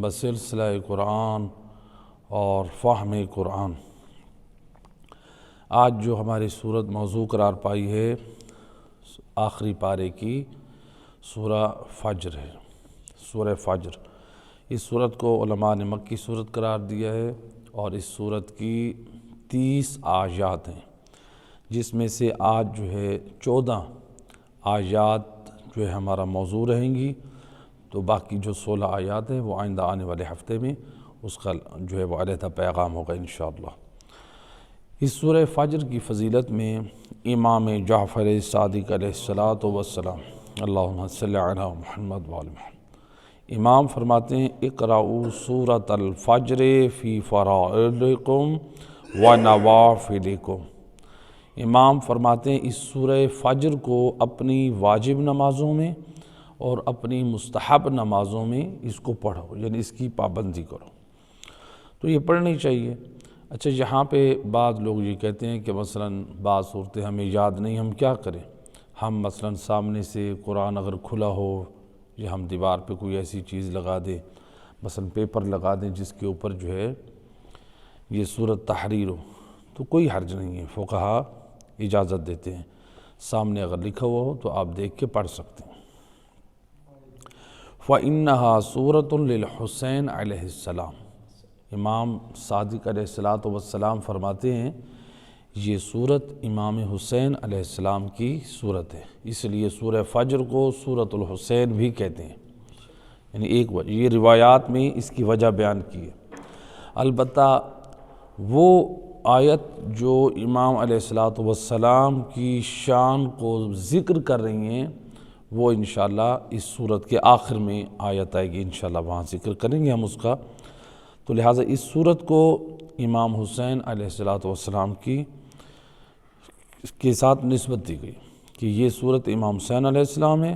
بسلسلہ قرآن اور فہم قرآن۔ آج جو ہماری صورت موضوع قرار پائی ہے آخری پارے کی سورہ فجر ہے، سورہ فجر۔ اس صورت کو علماء نے مکی صورت قرار دیا ہے اور اس صورت کی 30 آیات ہیں، جس میں سے آج جو ہے 14 آیات جو ہے ہمارا موضوع رہیں گی، تو باقی جو 16 آیات ہیں وہ آئندہ آنے والے ہفتے میں اس کا جو ہے وہ علیحدہ پیغام ہوگا انشاءاللہ۔ اس سورہ فجر کی فضیلت میں امام جعفر صادق علیہ السلام اللہم صلی علی محمد وآل محمد، امام فرماتے ہیں اقرؤوا سورۃ الفجر فی فرائضکم و نوافلکم۔ امام فرماتے ہیں اس سورہ فجر کو اپنی واجب نمازوں میں اور اپنی مستحب نمازوں میں اس کو پڑھو، یعنی اس کی پابندی کرو، تو یہ پڑھنی چاہیے۔ اچھا، یہاں پہ بعض لوگ یہ کہتے ہیں کہ مثلاً بعض صورتیں ہمیں یاد نہیں، ہم کیا کریں؟ ہم مثلاً سامنے سے قرآن اگر کھلا ہو یا ہم دیوار پہ کوئی ایسی چیز لگا دیں، مثلاً پیپر لگا دیں جس کے اوپر جو ہے یہ سورۃ تحریر ہو، تو کوئی حرج نہیں ہے، فقہاء اجازت دیتے ہیں۔ سامنے اگر لکھا ہوا ہو تو آپ دیکھ کے پڑھ سکتے ہیں۔ فَإِنَّهَا سُورَةٌ لِلْحُسَيْنِ علیہ السلام۔ امام صادق علیہ السلام فرماتے ہیں یہ صورت امام حسین علیہ السلام کی صورت ہے، اس لیے سورہ فجر کو سورۃ الحسین بھی کہتے ہیں، یعنی ایک وجہ یہ روایات میں اس کی وجہ بیان کی ہے۔ البتہ وہ آیت جو امام علیہ السلام کی شان کو ذکر کر رہی ہیں وہ انشاءاللہ اس صورت کے آخر میں آیت آئے گی، انشاءاللہ وہاں ذکر کریں گے ہم اس کا۔ تو لہٰذا اس صورت کو امام حسین علیہ السلام کے ساتھ نسبت دی گئی کہ یہ صورت امام حسین علیہ السلام ہے،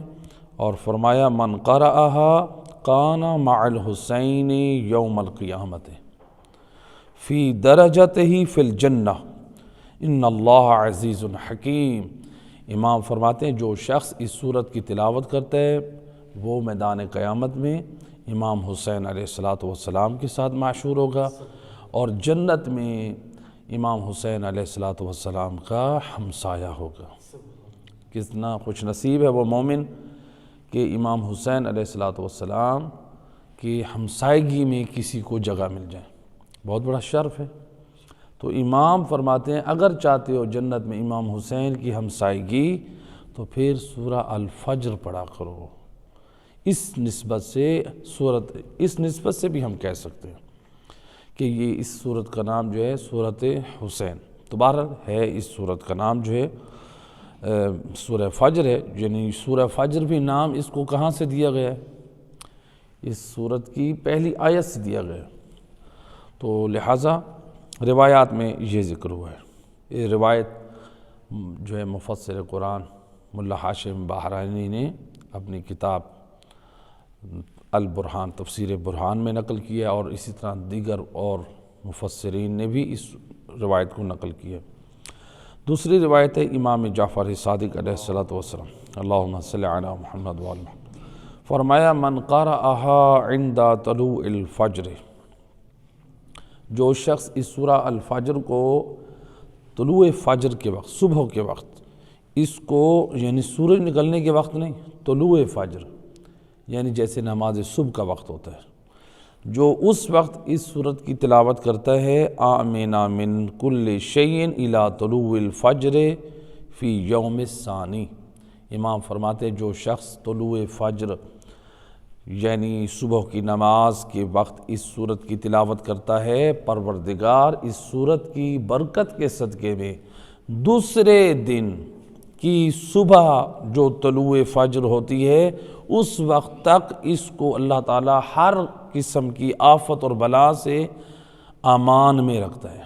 اور فرمایا من قرأہا کان مع الحسین یوم القیامت فی درجتہ فی الجنہ ان اللہ عزیز حکیم۔ امام فرماتے ہیں جو شخص اس صورت کی تلاوت کرتا ہے وہ میدان قیامت میں امام حسین علیہ السلام کے ساتھ معشور ہوگا، اور جنت میں امام حسین علیہ السلام کا ہمسایہ ہوگا۔ کتنا خوش نصیب ہے وہ مومن کہ امام حسین علیہ السلام کی ہمسائیگی میں کسی کو جگہ مل جائے، بہت بڑا شرف ہے۔ تو امام فرماتے ہیں اگر چاہتے ہو جنت میں امام حسین کی ہمسائیگی تو پھر سورہ الفجر پڑھا کرو۔ اس نسبت سے بھی ہم کہہ سکتے ہیں کہ یہ اس سورت کا نام جو ہے سورۃ حسین، تو بہرحال ہے اس سورت کا نام جو ہے سورہ فجر ہے، یعنی سورہ فجر بھی نام اس کو کہاں سے دیا گیا ہے؟ اس سورت کی پہلی آیت سے دیا گیا ہے، تو لہٰذا روایات میں یہ ذکر ہوا ہے۔ یہ روایت جو ہے مفسر قرآن ملا ہاشم بہرانی نے اپنی کتاب البرہان تفسیر برہان میں نقل کیا، اور اسی طرح دیگر اور مفسرین نے بھی اس روایت کو نقل کیا۔ دوسری روایت ہے امام جعفر صادق علیہ السلام اللہم صلی علی محمد وآل محمد، فرمایا من قرأہا عند طلوع الفجر، جو شخص اس سورہ الفجر کو طلوع فجر کے وقت، صبح کے وقت، اس کو یعنی سورج نکلنے کے وقت نہیں، طلوع فجر یعنی جیسے نماز صبح کا وقت ہوتا ہے، جو اس وقت اس سورت کی تلاوت کرتا ہے آمن من کل شیء الی طلوع الفجر فی یوم الثانی۔ امام فرماتے ہیں جو شخص طلوع فجر یعنی صبح کی نماز کے وقت اس سورت کی تلاوت کرتا ہے، پروردگار اس سورت کی برکت کے صدقے میں دوسرے دن کی صبح جو طلوع فجر ہوتی ہے اس وقت تک اس کو اللہ تعالیٰ ہر قسم کی آفت اور بلا سے امان میں رکھتا ہے،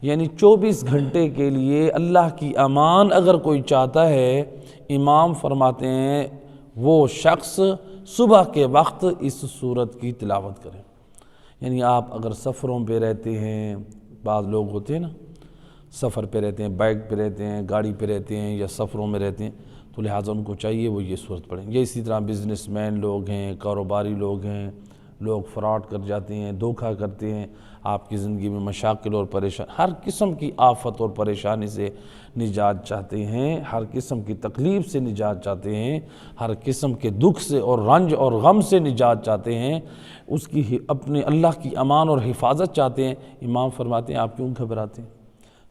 یعنی 24 گھنٹے کے لیے اللہ کی امان اگر کوئی چاہتا ہے، امام فرماتے ہیں وہ شخص صبح کے وقت اس سورت کی تلاوت کریں۔ یعنی آپ اگر سفروں پہ رہتے ہیں، بعض لوگ ہوتے ہیں نا سفر پہ رہتے ہیں، بائک پہ رہتے ہیں، گاڑی پہ رہتے ہیں یا سفروں میں رہتے ہیں، تو لہٰذا ان کو چاہیے وہ یہ صورت پڑھیں۔ یہ اسی طرح بزنس مین لوگ ہیں، کاروباری لوگ ہیں، لوگ فراڈ کر جاتے ہیں، دھوکہ کرتے ہیں، آپ کی زندگی میں مشاکل اور پریشان، ہر قسم کی آفت اور پریشانی سے نجات چاہتے ہیں، ہر قسم کی تکلیف سے نجات چاہتے ہیں، ہر قسم کے دکھ سے اور رنج اور غم سے نجات چاہتے ہیں، اس کی اپنے اللہ کی امان اور حفاظت چاہتے ہیں، امام فرماتے ہیں آپ کیوں گھبراتے ہیں؟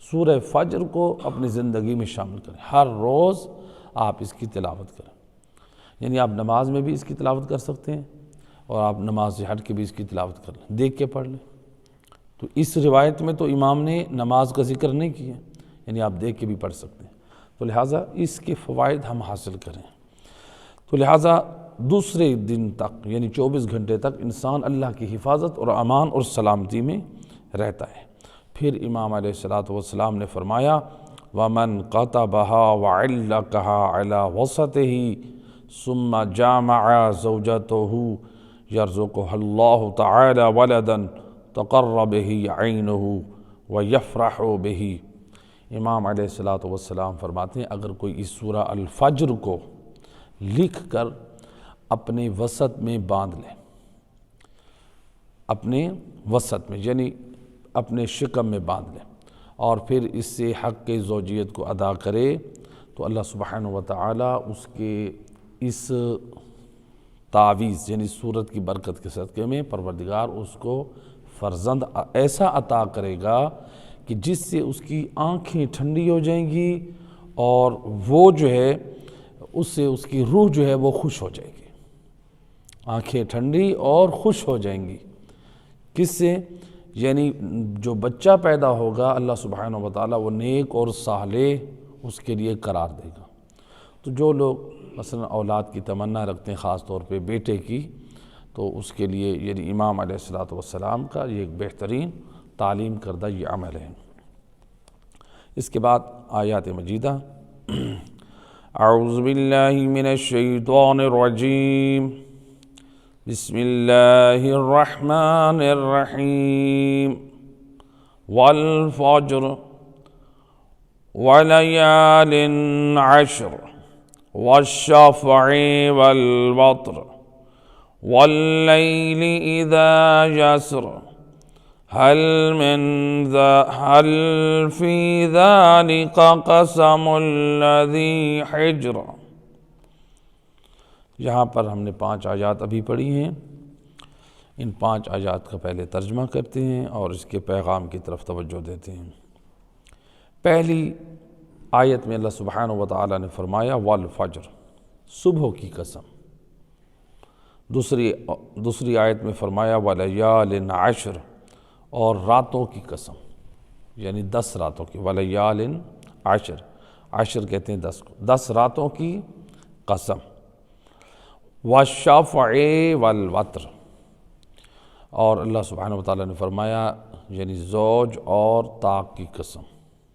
سورہ فجر کو اپنی زندگی میں شامل کریں، ہر روز آپ اس کی تلاوت کریں، یعنی آپ نماز میں بھی اس کی تلاوت کر سکتے ہیں اور آپ نماز سے ہٹ کے بھی اس کی تلاوت کر لیں، دیکھ کے پڑھ لیں۔ تو اس روایت میں تو امام نے نماز کا ذکر نہیں کیا، یعنی آپ دیکھ کے بھی پڑھ سکتے ہیں، تو لہٰذا اس کے فوائد ہم حاصل کریں۔ تو لہٰذا دوسرے دن تک یعنی 24 گھنٹے تک انسان اللہ کی حفاظت اور امان اور سلامتی میں رہتا ہے۔ پھر امام علیہ السلام نے فرمایا وَمَنْ قَتَبَهَا وَعِلَّقَهَا عَلَى وَسَطِهِ ثُمَّ جَامَعَ زَوْجَتَهُ يَرْزُقُهَا اللَّهُ تَعَالَى وَلَدًا تَقَرَّ بِهِ عَيْنُهُ وَيَفْرَحُ بِهِ۔ امام علیہ السلام فرماتے ہیں اگر کوئی اس سورہ الفجر کو لکھ کر اپنے وسط میں باندھ لے، اپنے وسط میں یعنی اپنے شکم میں باندھ لے اور پھر اس سے حق کے زوجیت کو ادا کرے، تو اللہ سبحانہ وتعالی اس کے اس تعویذ یعنی سورت کی برکت کے صدقے میں پروردگار اس کو فرزند ایسا عطا کرے گا کہ جس سے اس کی آنکھیں ٹھنڈی ہو جائیں گی اور وہ جو ہے اس سے اس کی روح جو ہے وہ خوش ہو جائے گی، آنکھیں ٹھنڈی اور خوش ہو جائیں گی۔ کس سے؟ یعنی جو بچہ پیدا ہوگا اللہ سبحانہ وتعالی وہ نیک اور صالح اس کے لیے قرار دے گا۔ تو جو لوگ مثلا اولاد کی تمنا رکھتے ہیں خاص طور پہ بیٹے کی، تو اس کے لیے یعنی امام علیہ السلام کا یہ ایک بہترین تعلیم کردہ یہ عمل ہے۔ اس کے بعد آیات مجیدہ اعوذ باللہ من الشیطان الرجیم بسم اللہ الرحمن الرحیم والفجر ولیال عشر والشفع والوتر واللیل اذا یسر هل فی ذلک قسم الذی حجر۔ یہاں پر ہم نے 5 آیات ابھی پڑھی ہیں، ان 5 آیات کا پہلے ترجمہ کرتے ہیں اور اس کے پیغام کی طرف توجہ دیتے ہیں۔ پہلی آیت میں اللہ سبحانہ وتعالی نے فرمایا والفجر، صبح کی قسم۔ دوسری آیت میں فرمایا ولیال عشر، اور راتوں کی قسم، یعنی 10 راتوں کی، ولیال عشر، عشر کہتے ہیں 10 کو، 10 راتوں کی قسم۔ والشفع والوتر، اور اللہ سبحانہ وتعالی نے فرمایا یعنی زوج اور طاق کی قسم۔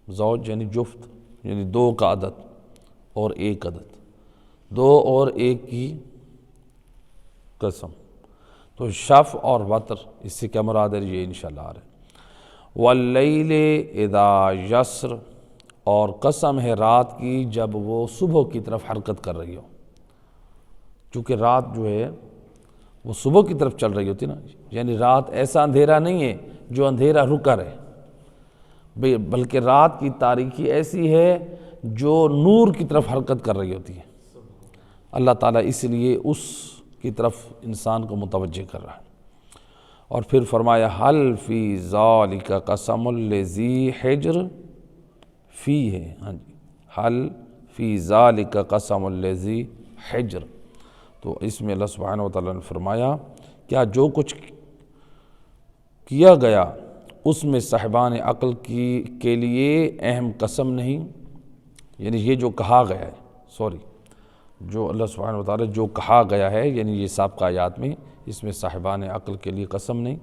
زوج یعنی جفت، یعنی 2 کا عدد اور 1 عدد، 2 اور 1 کی قسم۔ تو شفع اور وتر اس سے کیا مراد ہے یہ انشاءاللہ آ رہا ہے۔ واللیل اذا یسر، اور قسم ہے رات کی جب وہ صبح کی طرف حرکت کر رہی ہو، چونکہ رات جو ہے وہ صبح کی طرف چل رہی ہوتی نا، یعنی رات ایسا اندھیرا نہیں ہے جو اندھیرا رکا رہے، بلکہ رات کی تاریکی ایسی ہے جو نور کی طرف حرکت کر رہی ہوتی ہے۔ اللہ تعالیٰ اس لیے اس کی طرف انسان کو متوجہ کر رہا ہے۔ اور پھر فرمایا حل فی ذالک قسم الذی حجر، فی ہے، ہاں جی، حل فی ذالک قسم الذی حجر، تو اس میں اللہ سبحانہ وتعالی نے فرمایا کیا جو کچھ کیا گیا اس میں صاحبان عقل کے لیے اہم قسم نہیں، یعنی یہ جو کہا گیا ہے، جو اللہ سبحانہ وتعالی جو کہا گیا ہے، یعنی یہ سابقہ آیات میں، اس میں صاحبان عقل کے لیے قسم نہیں۔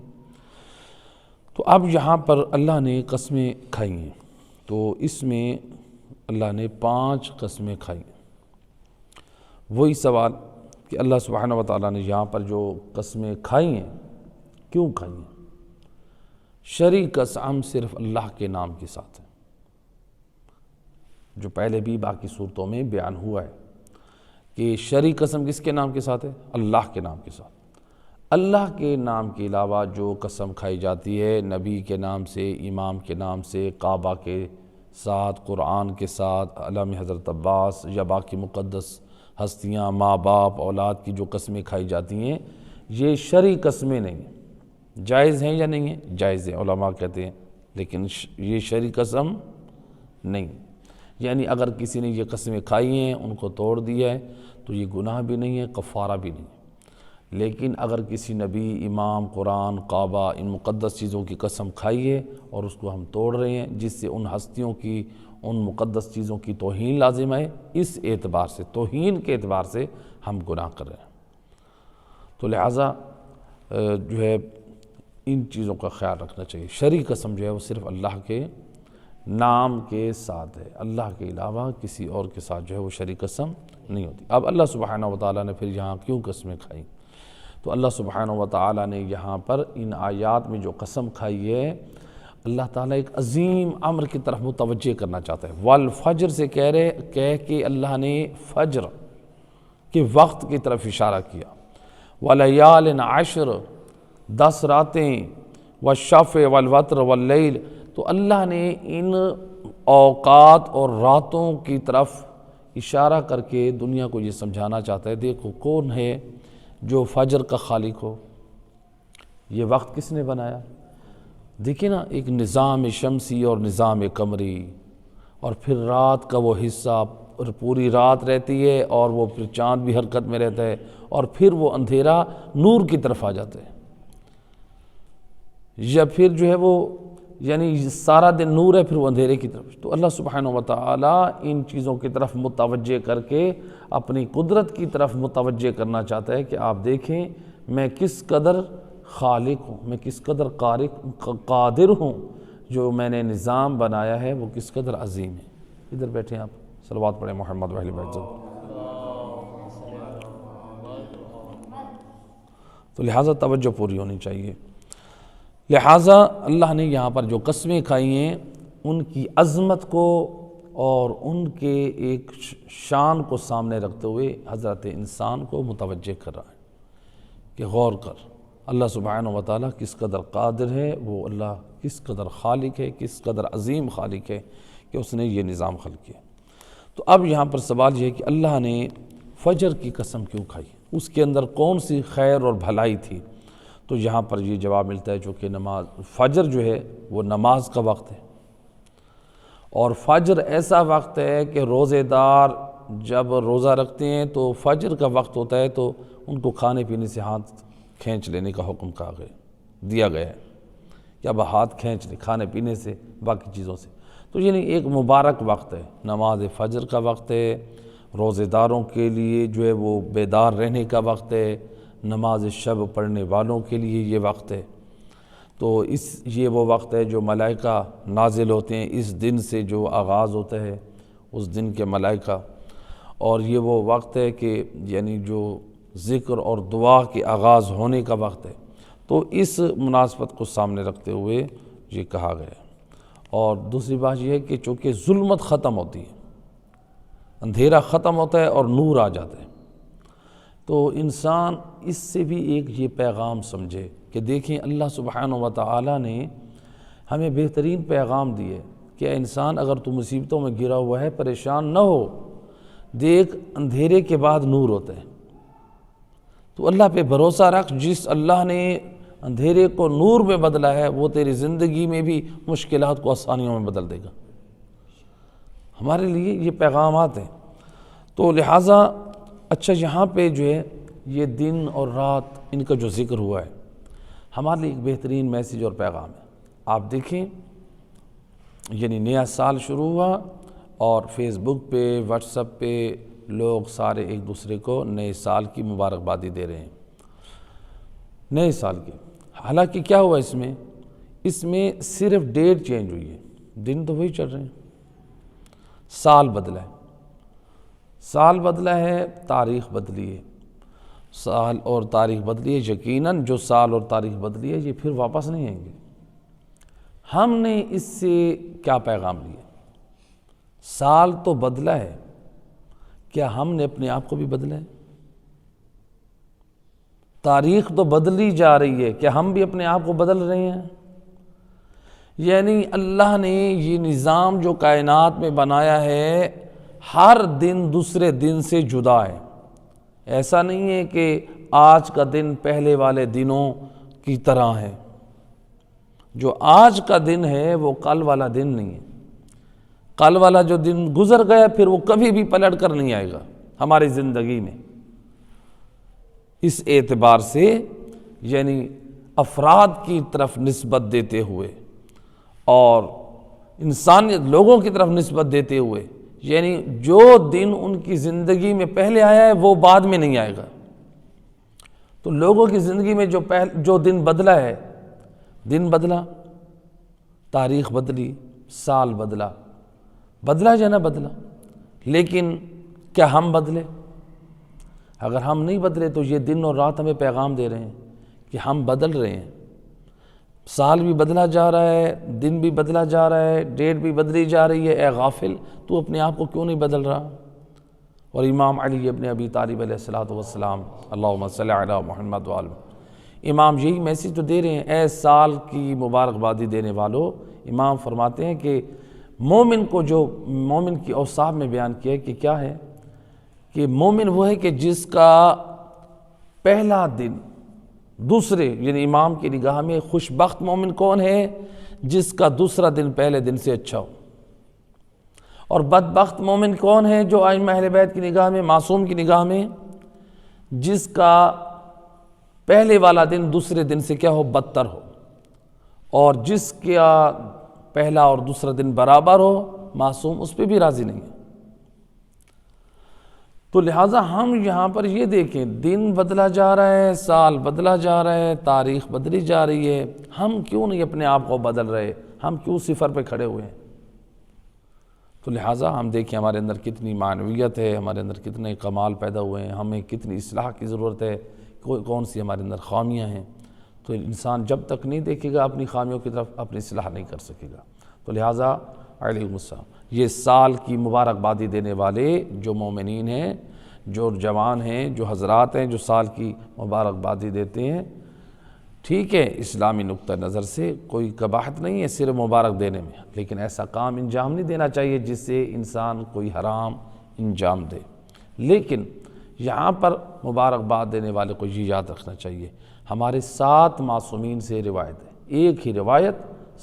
تو اب یہاں پر اللہ نے قسمیں کھائی ہیں، تو اس میں اللہ نے 5 قسمیں کھائی ہیں۔ وہی سوال کہ اللہ سبحانہ وتعالی نے یہاں پر جو قسمیں کھائی ہیں کیوں کھائی ہیں؟ شرعی قسم صرف اللہ کے نام کے ساتھ ہے، جو پہلے بھی باقی صورتوں میں بیان ہوا ہے کہ شرعی قسم کس کے نام کے ساتھ ہے؟ اللہ کے نام کے ساتھ۔ اللہ کے نام کے علاوہ جو قسم کھائی جاتی ہے نبی کے نام سے، امام کے نام سے، کعبہ کے ساتھ، قرآن کے ساتھ، علامہ حضرت عباس یا باقی مقدس ہستیاں، ماں باپ، اولاد کی جو قسمیں کھائی جاتی ہیں، یہ شرعی قسمیں نہیں ہیں۔ جائز ہیں یا نہیں ہیں؟ جائز ہیں، علماء کہتے ہیں، لیکن یہ شرعی قسم نہیں۔ یعنی اگر کسی نے یہ قسمیں کھائی ہیں، ان کو توڑ دیا ہے، تو یہ گناہ بھی نہیں ہے، کفارہ بھی نہیں ہے۔ لیکن اگر کسی نبی، امام، قرآن، کعبہ، ان مقدس چیزوں کی قسم کھائی ہے اور اس کو ہم توڑ رہے ہیں، جس سے ان ہستیوں کی، ان مقدس چیزوں کی توہین لازم ہے، اس اعتبار سے، توہین کے اعتبار سے ہم گناہ کر رہے ہیں۔ تو لہٰذا جو ہے ان چیزوں کا خیال رکھنا چاہیے۔ شرعی قسم جو ہے وہ صرف اللہ کے نام کے ساتھ ہے، اللہ کے علاوہ کسی اور کے ساتھ جو ہے وہ شرعی قسم نہیں ہوتی۔ اب اللہ سبحانہ وتعالیٰ نے پھر یہاں کیوں قسمیں کھائیں؟ تو اللہ سبحانہ وتعالیٰ نے یہاں پر ان آیات میں جو قسم کھائی ہے، اللہ تعالیٰ ایک عظیم امر کی طرف متوجہ کرنا چاہتا ہے۔ والفجر سے کہہ کے اللہ نے فجر کے وقت کی طرف اشارہ کیا۔ وَلَيَالٍ عَشْرٍ، 10 راتیں، وَالشَّفْعِ وَالْوَتْرِ وَاللَّيْلِ، تو اللہ نے ان اوقات اور راتوں کی طرف اشارہ کر کے دنیا کو یہ سمجھانا چاہتا ہے، دیکھو کون ہے جو فجر کا خالق ہو، یہ وقت کس نے بنایا؟ دیکھیں نا، ایک نظام شمسی اور نظام قمری، اور پھر رات کا وہ حصہ، اور پوری رات رہتی ہے اور وہ پھر چاند بھی حرکت میں رہتا ہے، اور پھر وہ اندھیرا نور کی طرف آ جاتا ہے، یا پھر جو ہے وہ یعنی سارا دن نور ہے، پھر وہ اندھیرے کی طرف۔ تو اللہ سبحانہ وتعالیٰ ان چیزوں کی طرف متوجہ کر کے اپنی قدرت کی طرف متوجہ کرنا چاہتا ہے کہ آپ دیکھیں میں کس قدر خالق ہوں، میں کس قدر قادر ہوں، جو میں نے نظام بنایا ہے وہ کس قدر عظیم ہے۔ ادھر بیٹھیں آپ، صلوات پڑھیں محمد وآل محمد۔ تو لہٰذا توجہ پوری ہونی چاہیے۔ لہٰذا اللہ نے یہاں پر جو قسمیں کھائی ہیں، ان کی عظمت کو اور ان کے ایک شان کو سامنے رکھتے ہوئے حضرت انسان کو متوجہ کر رہا ہے کہ غور کر، اللہ سبحانہ وتعالیٰ کس قدر قادر ہے، وہ اللہ کس قدر خالق ہے، کس قدر عظیم خالق ہے کہ اس نے یہ نظام خلق کیا۔ تو اب یہاں پر سوال یہ ہے کہ اللہ نے فجر کی قسم کیوں کھائی؟ اس کے اندر کون سی خیر اور بھلائی تھی؟ تو یہاں پر یہ جواب ملتا ہے چونکہ نماز، فجر جو ہے وہ نماز کا وقت ہے، اور فجر ایسا وقت ہے کہ روزے دار جب روزہ رکھتے ہیں تو فجر کا وقت ہوتا ہے تو ان کو کھانے پینے سے ہاتھ کھینچ لینے کا حکم دیا گیا ہے کہ اب ہاتھ کھینچ لیں کھانے پینے سے، باقی چیزوں سے۔ تو یعنی ایک مبارک وقت ہے، نماز فجر کا وقت ہے، روزے داروں کے لیے جو ہے وہ بیدار رہنے کا وقت ہے، نماز شب پڑھنے والوں کے لیے یہ وقت ہے۔ تو یہ وہ وقت ہے جو ملائکہ نازل ہوتے ہیں، اس دن سے جو آغاز ہوتا ہے اس دن کے ملائکہ، اور یہ وہ وقت ہے کہ یعنی جو ذکر اور دعا کے آغاز ہونے کا وقت ہے۔ تو اس مناسبت کو سامنے رکھتے ہوئے یہ کہا گیا ہے۔ اور دوسری بات یہ ہے کہ چونکہ ظلمت ختم ہوتی ہے، اندھیرا ختم ہوتا ہے اور نور آ جاتا ہے، تو انسان اس سے بھی ایک یہ پیغام سمجھے کہ دیکھیں اللہ سبحانہ وتعالیٰ نے ہمیں بہترین پیغام دیے کہ اے انسان اگر تو مصیبتوں میں گرا ہوا ہے پریشان نہ ہو، دیکھ اندھیرے کے بعد نور ہوتا ہے، تو اللہ پہ بھروسہ رکھ، جس اللہ نے اندھیرے کو نور میں بدلا ہے وہ تیری زندگی میں بھی مشکلات کو آسانیوں میں بدل دے گا۔ ہمارے لیے یہ پیغامات ہیں۔ تو لہٰذا اچھا یہاں پہ جو ہے یہ دن اور رات ان کا جو ذکر ہوا ہے ہمارے لیے ایک بہترین میسیج اور پیغام ہے۔ آپ دیکھیں یعنی نیا سال شروع ہوا اور فیس بک پہ، واٹس ایپ پہ لوگ سارے ایک دوسرے کو نئے سال کی مبارکبادی دے رہے ہیں، نئے سال کی۔ حالانکہ کیا ہوا اس میں صرف ڈیٹ چینج ہوئی ہے، دن تو وہی چل رہے ہیں، سال بدلا ہے، سال بدلا ہے، تاریخ بدلی ہے، سال اور تاریخ بدلی ہے۔ یقیناً جو سال اور تاریخ بدلی ہے یہ پھر واپس نہیں آئیں گے۔ ہم نے اس سے کیا پیغام لیا؟ سال تو بدلا ہے، کیا ہم نے اپنے آپ کو بھی بدلا ہے؟ تاریخ تو بدلی جا رہی ہے، کیا ہم بھی اپنے آپ کو بدل رہے ہیں؟ یعنی اللہ نے یہ نظام جو کائنات میں بنایا ہے ہر دن دوسرے دن سے جدا ہے۔ ایسا نہیں ہے کہ آج کا دن پہلے والے دنوں کی طرح ہے۔ جو آج کا دن ہے وہ کل والا دن نہیں ہے۔ کل والا جو دن گزر گیا پھر وہ کبھی بھی پلٹ کر نہیں آئے گا ہماری زندگی میں۔ اس اعتبار سے یعنی افراد کی طرف نسبت دیتے ہوئے اور انسانیت لوگوں کی طرف نسبت دیتے ہوئے، یعنی جو دن ان کی زندگی میں پہلے آیا ہے وہ بعد میں نہیں آئے گا۔ تو لوگوں کی زندگی میں جو دن بدلا ہے، دن بدلا، تاریخ بدلی، سال بدلا یا نہ بدلا، لیکن کیا ہم بدلے؟ اگر ہم نہیں بدلے تو یہ دن اور رات ہمیں پیغام دے رہے ہیں کہ ہم بدل رہے ہیں۔ سال بھی بدلا جا رہا ہے، دن بھی بدلا جا رہا ہے، ڈیٹ بھی بدلی جا رہی ہے۔ اے غافل، تو اپنے آپ کو کیوں نہیں بدل رہا؟ اور امام علی ابن ابی طالب علیہ السلام، اللہم صلی علی محمد وآل محمد، امام یہی میسیج تو دے رہے ہیں۔ اے سال کی مبارکبادی دینے والو، امام فرماتے ہیں کہ مومن کو جو مومن کی اوصاف میں بیان کیا ہے کہ کیا ہے کہ مومن وہ ہے کہ جس کا پہلا دن دوسرے، یعنی امام کی نگاہ میں خوش بخت مومن کون ہے؟ جس کا دوسرا دن پہلے دن سے اچھا ہو۔ اور بدبخت مومن کون ہے؟ جو ائمہ اہل بیت کی نگاہ میں، معصوم کی نگاہ میں، جس کا پہلے والا دن دوسرے دن سے کیا ہو؟ بدتر ہو، اور جس کا پہلا اور دوسرا دن برابر ہو، معصوم اس پہ بھی راضی نہیں ہے۔ تو لہٰذا ہم یہاں پر یہ دیکھیں، دن بدلا جا رہا ہے، سال بدلا جا رہا ہے، تاریخ بدلی جا رہی ہے، ہم کیوں نہیں اپنے آپ کو بدل رہے؟ ہم کیوں صفر پہ کھڑے ہوئے ہیں؟ تو لہٰذا ہم دیکھیں ہمارے اندر کتنی معنویت ہے، ہمارے اندر کتنے کمال پیدا ہوئے ہیں، ہمیں کتنی اصلاح کی ضرورت ہے، کون سی ہمارے اندر خامیاں ہیں۔ تو انسان جب تک نہیں دیکھے گا اپنی خامیوں کی طرف، اپنی اصلاح نہیں کر سکے گا۔ تو لہٰذا علیہ السلام یہ سال کی مبارکبادی دینے والے جو مومنین ہیں، جو جوان ہیں، جو حضرات ہیں، جو سال کی مبارکبادی دیتے ہیں، ٹھیک ہے، اسلامی نقطہ نظر سے کوئی قباحت نہیں ہے صرف مبارک دینے میں، لیکن ایسا کام انجام نہیں دینا چاہیے جس سے انسان کوئی حرام انجام دے۔ لیکن یہاں پر مبارکباد دینے والے کو یہ یاد رکھنا چاہیے، ہمارے 7 معصومین سے روایت ہے، ایک ہی روایت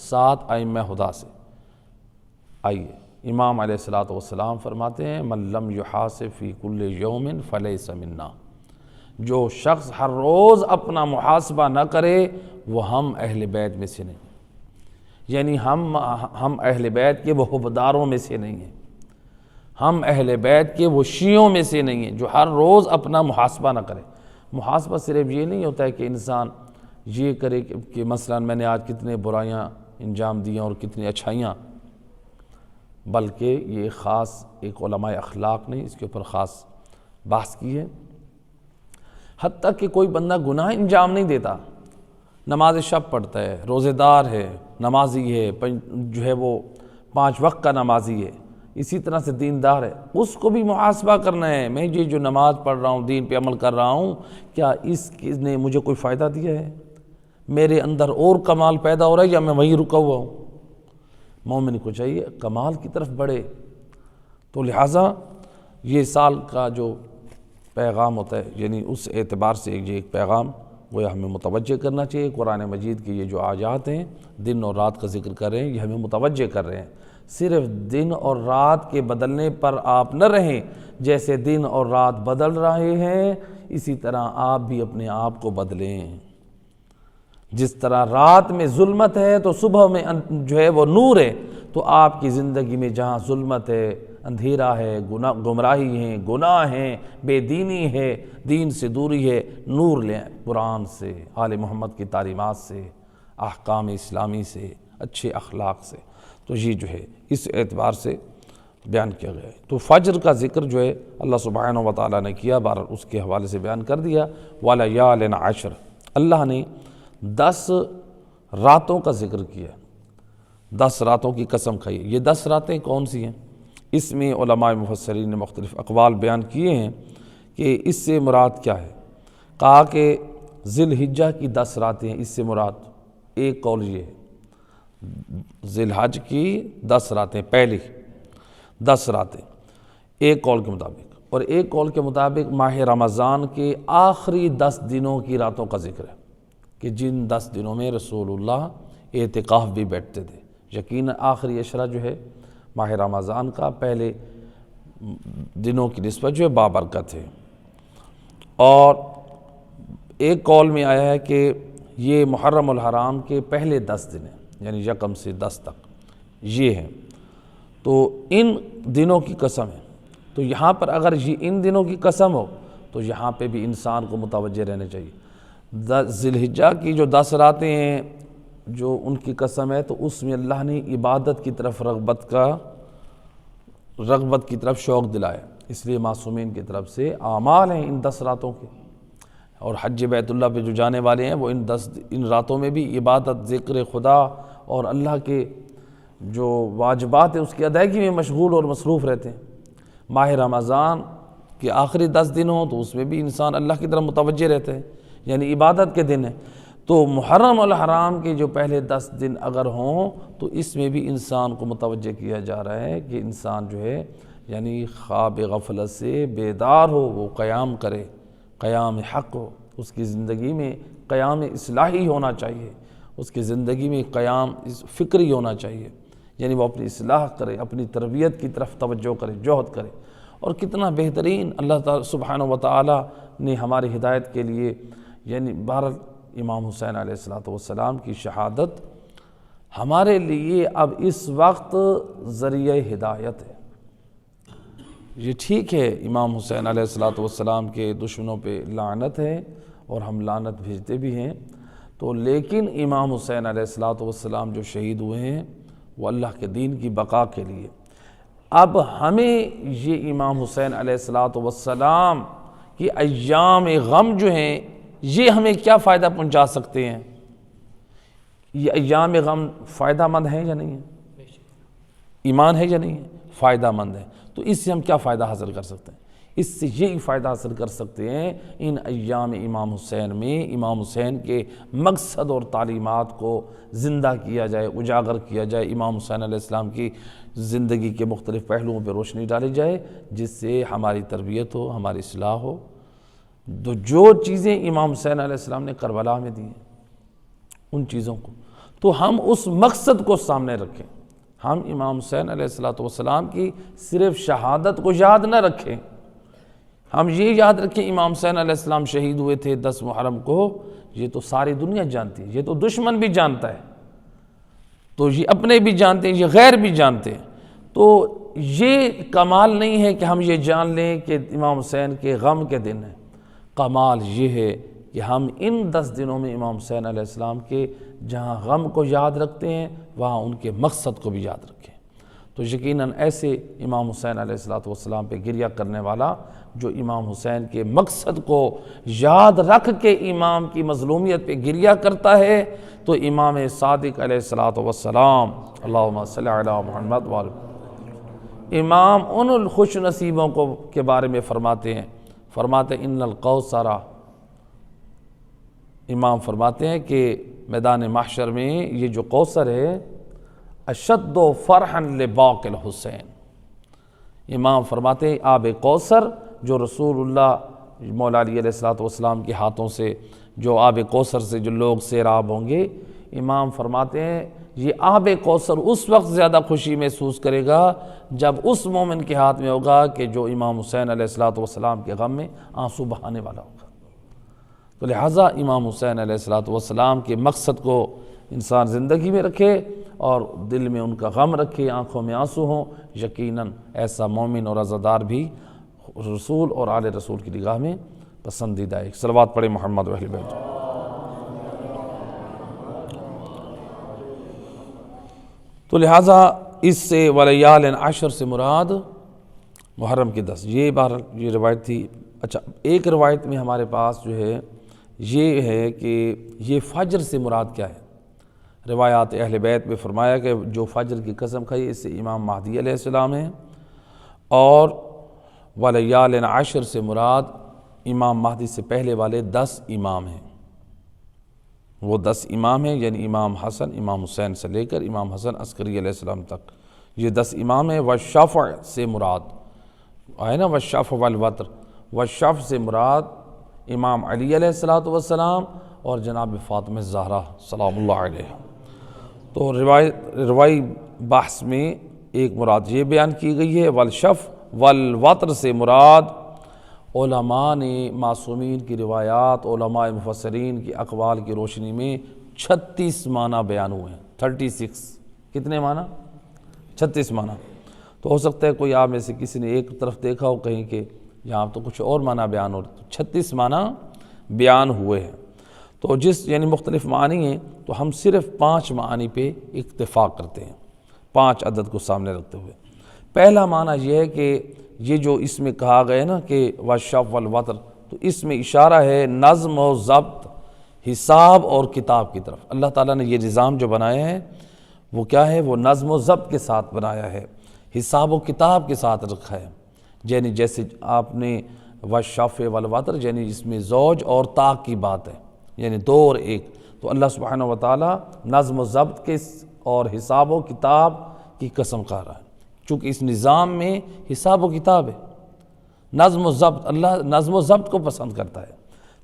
7 ائمہ ہدیٰ سے آئی ہے۔ امام علیہ السلام فرماتے ہیں من لم یحاسب فی کل یوم فلیس منا، جو شخص ہر روز اپنا محاسبہ نہ کرے وہ ہم اہل بیت میں سے نہیں، یعنی ہم اہل بیت کے وہ حبداروں میں سے نہیں ہیں، ہم اہل بیت کے وہ شیعوں میں سے نہیں ہیں جو ہر روز اپنا محاسبہ نہ کرے۔ محاسبہ صرف یہ نہیں ہوتا ہے کہ انسان یہ کرے کہ مثلا میں نے آج کتنے برائیاں انجام دیا اور کتنی اچھائیاں، بلکہ یہ خاص ایک علماء اخلاق نے اس کے اوپر خاص بحث کی ہے۔ حتیٰ کہ کوئی بندہ گناہ انجام نہیں دیتا، نماز شب پڑھتا ہے، روزے دار ہے، نمازی ہے، جو ہے وہ 5 وقت کا نمازی ہے، اسی طرح سے دیندار ہے، اس کو بھی محاسبہ کرنا ہے۔ میں یہ جو نماز پڑھ رہا ہوں، دین پہ عمل کر رہا ہوں، کیا اس نے مجھے کوئی فائدہ دیا ہے؟ میرے اندر اور کمال پیدا ہو رہا ہے یا میں وہیں رکا ہوا ہوں؟ مومن کو چاہیے کمال کی طرف بڑھے۔ تو لہٰذا یہ سال کا جو پیغام ہوتا ہے، یعنی اس اعتبار سے یہ ایک پیغام وہ ہمیں متوجہ کرنا چاہیے۔ قرآن مجید کے یہ جو آیات ہیں، دن اور رات کا ذکر کر رہے ہیں، یہ ہمیں متوجہ کر رہے ہیں۔ صرف دن اور رات کے بدلنے پر آپ نہ رہیں، جیسے دن اور رات بدل رہے ہیں اسی طرح آپ بھی اپنے آپ کو بدلیں۔ جس طرح رات میں ظلمت ہے تو صبح میں جو ہے وہ نور ہے، تو آپ کی زندگی میں جہاں ظلمت ہے، اندھیرا ہے، گمراہی ہے، گناہ ہے، بے دینی ہے، دین سے دوری ہے، نور لیں قرآن سے، آل محمد کی تعلیمات سے، احکام اسلامی سے، اچھے اخلاق سے۔ تو یہ جو ہے اس اعتبار سے بیان کیا گیا ہے۔ تو فجر کا ذکر جو ہے اللہ سبحانہ و تعالیٰ نے کیا، بہرحال اس کے حوالے سے بیان کر دیا۔ وَلَيَالٍ عَشْرٍ، اللہ نے 10 راتوں کا ذکر کیا، 10 راتوں کی قسم کھائی۔ یہ 10 راتیں کون سی ہیں؟ اس میں علماء مفسرین نے مختلف اقوال بیان کیے ہیں کہ اس سے مراد کیا ہے۔ کہا کہ ذی الحجہ کی 10 راتیں ہیں، اس سے مراد ایک قول یہ ہے، ذی الحج کی 10 راتیں، پہلی 10 راتیں ایک قول کے مطابق، اور ایک قول کے مطابق ماہ رمضان کے آخری 10 دنوں کی راتوں کا ذکر ہے کہ جن 10 دنوں میں رسول اللہ اعتکاف بھی بیٹھتے تھے۔ یقیناً آخری عشرہ جو ہے ماہ رمضان کا پہلے دنوں کی نسبت جو ہے بابرکت ہے۔ اور ایک قول میں آیا ہے کہ یہ محرم الحرام کے پہلے 10 دن ہیں، یعنی یکم سے 10 تک یہ ہیں، تو ان دنوں کی قسم ہے۔ تو یہاں پر اگر یہ ان دنوں کی قسم ہو تو یہاں پہ بھی انسان کو متوجہ رہنا چاہیے۔ ذی الحجہ کی جو 10 راتیں ہیں جو ان کی قسم ہے، تو اس میں اللہ نے عبادت کی طرف رغبت کی طرف شوق دلایا، اس لیے معصومین کی طرف سے اعمال ہیں ان 10 راتوں کے، اور حج بیت اللہ پہ جو جانے والے ہیں وہ ان راتوں میں بھی عبادت، ذکر خدا اور اللہ کے جو واجبات ہیں اس کی ادائیگی میں مشغول اور مصروف رہتے ہیں۔ ماہ رمضان کے آخری 10 دن ہوں تو اس میں بھی انسان اللہ کی طرف متوجہ رہتے ہیں، یعنی عبادت کے دن ہیں۔ تو محرم الحرام کے جو پہلے 10 دن اگر ہوں تو اس میں بھی انسان کو متوجہ کیا جا رہا ہے کہ انسان جو ہے یعنی خواب غفلت سے بیدار ہو، وہ قیام کرے، قیام حق ہو، اس کی زندگی میں قیام اصلاحی ہونا چاہیے، اس کی زندگی میں قیام فکری ہونا چاہیے، یعنی وہ اپنی اصلاح کرے، اپنی تربیت کی طرف توجہ کرے، جہد کرے۔ اور کتنا بہترین اللہ تعالیٰ سبحانہ وتعالی نے ہماری ہدایت کے لیے، یعنی بہرحال امام حسین علیہ السلام کی شہادت ہمارے لیے اب اس وقت ذریعہ ہدایت ہے۔ یہ ٹھیک ہے امام حسین علیہ السلام کے دشمنوں پہ لعنت ہے اور ہم لعنت بھیجتے بھی ہیں، تو لیکن امام حسین علیہ السلام جو شہید ہوئے ہیں وہ اللہ کے دین کی بقا کے لیے۔ اب ہمیں یہ امام حسین علیہ السلام کی ایام غم جو ہیں یہ ہمیں کیا فائدہ پہنچا سکتے ہیں؟ یہ ایام غم فائدہ مند ہیں یا نہیں ہیں؟ ایمان ہے یا نہیں ہے؟ فائدہ مند ہے۔ تو اس سے ہم کیا فائدہ حاصل کر سکتے ہیں؟ اس سے یہی فائدہ حاصل کر سکتے ہیں ان ایام امام حسین میں امام حسین کے مقصد اور تعلیمات کو زندہ کیا جائے، اجاگر کیا جائے، امام حسین علیہ السلام کی زندگی کے مختلف پہلوؤں پہ روشنی ڈالی جائے، جس سے ہماری تربیت ہو، ہماری اصلاح ہو۔ تو جو چیزیں امام حسین علیہ السلام نے کربلا میں دی ہیں ان چیزوں کو، تو ہم اس مقصد کو سامنے رکھیں۔ ہم امام حسین علیہ السلام کی صرف شہادت کو یاد نہ رکھیں، ہم یہ یاد رکھیں امام حسین علیہ السلام شہید ہوئے تھے 10 محرم کو، یہ تو ساری دنیا جانتی ہے، یہ تو دشمن بھی جانتا ہے، تو یہ اپنے بھی جانتے ہیں، یہ غیر بھی جانتے ہیں۔ تو یہ کمال نہیں ہے کہ ہم یہ جان لیں کہ امام حسین کے غم کے دن ہیں، کمال یہ ہے کہ ہم ان 10 دنوں میں امام حسین علیہ السلام کے جہاں غم کو یاد رکھتے ہیں وہاں ان کے مقصد کو بھی یاد رکھیں۔ تو یقیناً ایسے امام حسین علیہ السلام پہ گریہ کرنے والا جو امام حسین کے مقصد کو یاد رکھ کے امام کی مظلومیت پہ گریہ کرتا ہے، تو امام صادق علیہ السلام اللہم صلی علی محمد امام ان خوش نصیبوں کے بارے میں فرماتے ہیں ان القوثر، امام فرماتے ہیں کہ میدان محشر میں یہ جو کوثر ہے اشد فرحا لباق الحسین، امام فرماتے ہیں آب کوثر جو رسول اللہ مولا علی علیہ السلام کے ہاتھوں سے جو آب کوثر سے جو لوگ سیراب ہوں گے، امام فرماتے ہیں یہ آب کوثر اس وقت زیادہ خوشی محسوس کرے گا جب اس مومن کے ہاتھ میں ہوگا کہ جو امام حسین علیہ السلام کے غم میں آنسو بہانے والا ہوگا۔ تو لہٰذا امام حسین علیہ السلام کے مقصد کو انسان زندگی میں رکھے اور دل میں ان کا غم رکھے، آنکھوں میں آنسو ہوں، یقیناً ایسا مومن اور عزادار بھی رسول اور آل رسول کی نگاہ میں پسندیدہ ہے۔ صلوات پڑھے محمد و اہل بیت۔ تو لہٰذا اس سے ولیال عشر سے مراد محرم کی 10، یہ روایت تھی۔ اچھا، ایک روایت میں ہمارے پاس جو ہے یہ ہے کہ یہ فجر سے مراد کیا ہے۔ روایات اہل بیت میں فرمایا کہ جو فجر کی قسم کھائی اس سے امام مہدی علیہ السلام ہیں، اور ولیال عشر سے مراد امام مہدی سے پہلے والے 10 امام ہیں۔ وہ 10 امام ہیں، یعنی امام حسن امام حسین سے لے کر امام حسن عسکری علیہ السلام تک، یہ 10 امام ہیں۔ والشفع سے مراد آئے نا والشفع والوتر، والشفع سے مراد امام علی علیہ السلام اور جناب فاطمہ زہرا سلام اللہ علیہ۔ تو روائی بحث میں ایک مراد یہ بیان کی گئی ہے، والشفع والوتر سے مراد علماء نے معصومین کی روایات، علماء مفسرین کی اقوال کی روشنی میں 36 معنی بیان ہوئے ہیں۔ 36 کتنے معنی؟ 36 معنی۔ تو ہو سکتا ہے کوئی آپ میں سے کسی نے ایک طرف دیکھا ہو کہیں کہ یہاں تو کچھ اور معنی بیان ہو رہے، 36 معنی بیان ہوئے ہیں۔ تو یعنی مختلف معنی ہیں، تو ہم صرف 5 معنی پہ اکتفا کرتے ہیں، 5 عدد کو سامنے رکھتے ہوئے۔ پہلا معنی یہ ہے کہ یہ جو اس میں کہا گیا نا کہ والشفع والوتر، تو اس میں اشارہ ہے نظم و ضبط، حساب اور کتاب کی طرف۔ اللہ تعالیٰ نے یہ نظام جو بنایا ہے وہ کیا ہے؟ وہ نظم و ضبط کے ساتھ بنایا ہے، حساب و کتاب کے ساتھ رکھا ہے۔ یعنی جیسے آپ نے والشفع والوتر، یعنی اس میں زوج اور طاق کی بات ہے، یعنی 2 اور 1۔ تو اللہ سبحانہ وتعالیٰ نظم و ضبط کے اور حساب و کتاب کی قسم کھا رہا ہے، چونکہ اس نظام میں حساب و کتاب ہے، نظم و ضبط، اللہ نظم و ضبط کو پسند کرتا ہے۔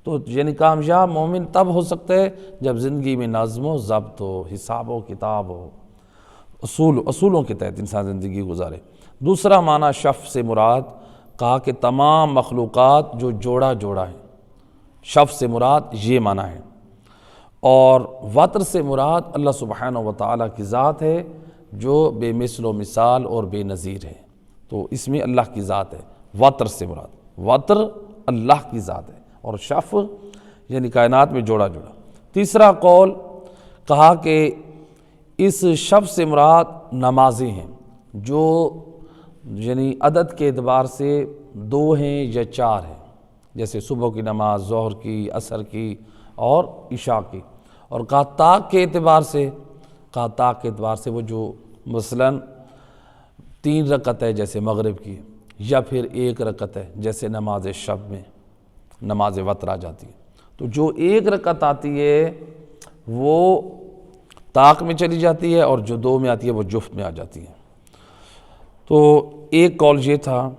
تو یعنی کامیاب مومن تب ہو سکتا ہے جب زندگی میں نظم و ضبط ہو، حساب و کتاب ہو، اصولوں کے تحت انسان زندگی گزارے۔ دوسرا معنی شفع سے مراد کہا کہ تمام مخلوقات جو جوڑا ہے، شفع سے مراد یہ معنی ہے۔ اور وتر سے مراد اللہ سبحانہ وتعالیٰ کی ذات ہے جو بے مثل و مثال اور بے نظیر ہے، تو اس میں اللہ کی ذات ہے۔ وتر سے مراد وتر اللہ کی ذات ہے، اور شفع یعنی کائنات میں جوڑا۔ تیسرا قول کہا کہ اس شفع سے مراد نمازیں ہیں جو یعنی عدد کے اعتبار سے 2 ہیں یا 4 ہیں، جیسے صبح کی نماز، ظہر کی، عصر کی اور عشاء کی۔ اور کہا طاق کے اعتبار سے وہ جو مثلاً 3 رکعت ہے جیسے مغرب کی، یا پھر 1 رکعت ہے جیسے نماز شب میں نماز وتر آ جاتی ہے۔ تو جو 1 رکعت آتی ہے وہ طاق میں چلی جاتی ہے، اور جو 2 میں آتی ہے وہ جفت میں آ جاتی ہے۔ تو ایک قول یہ تھا،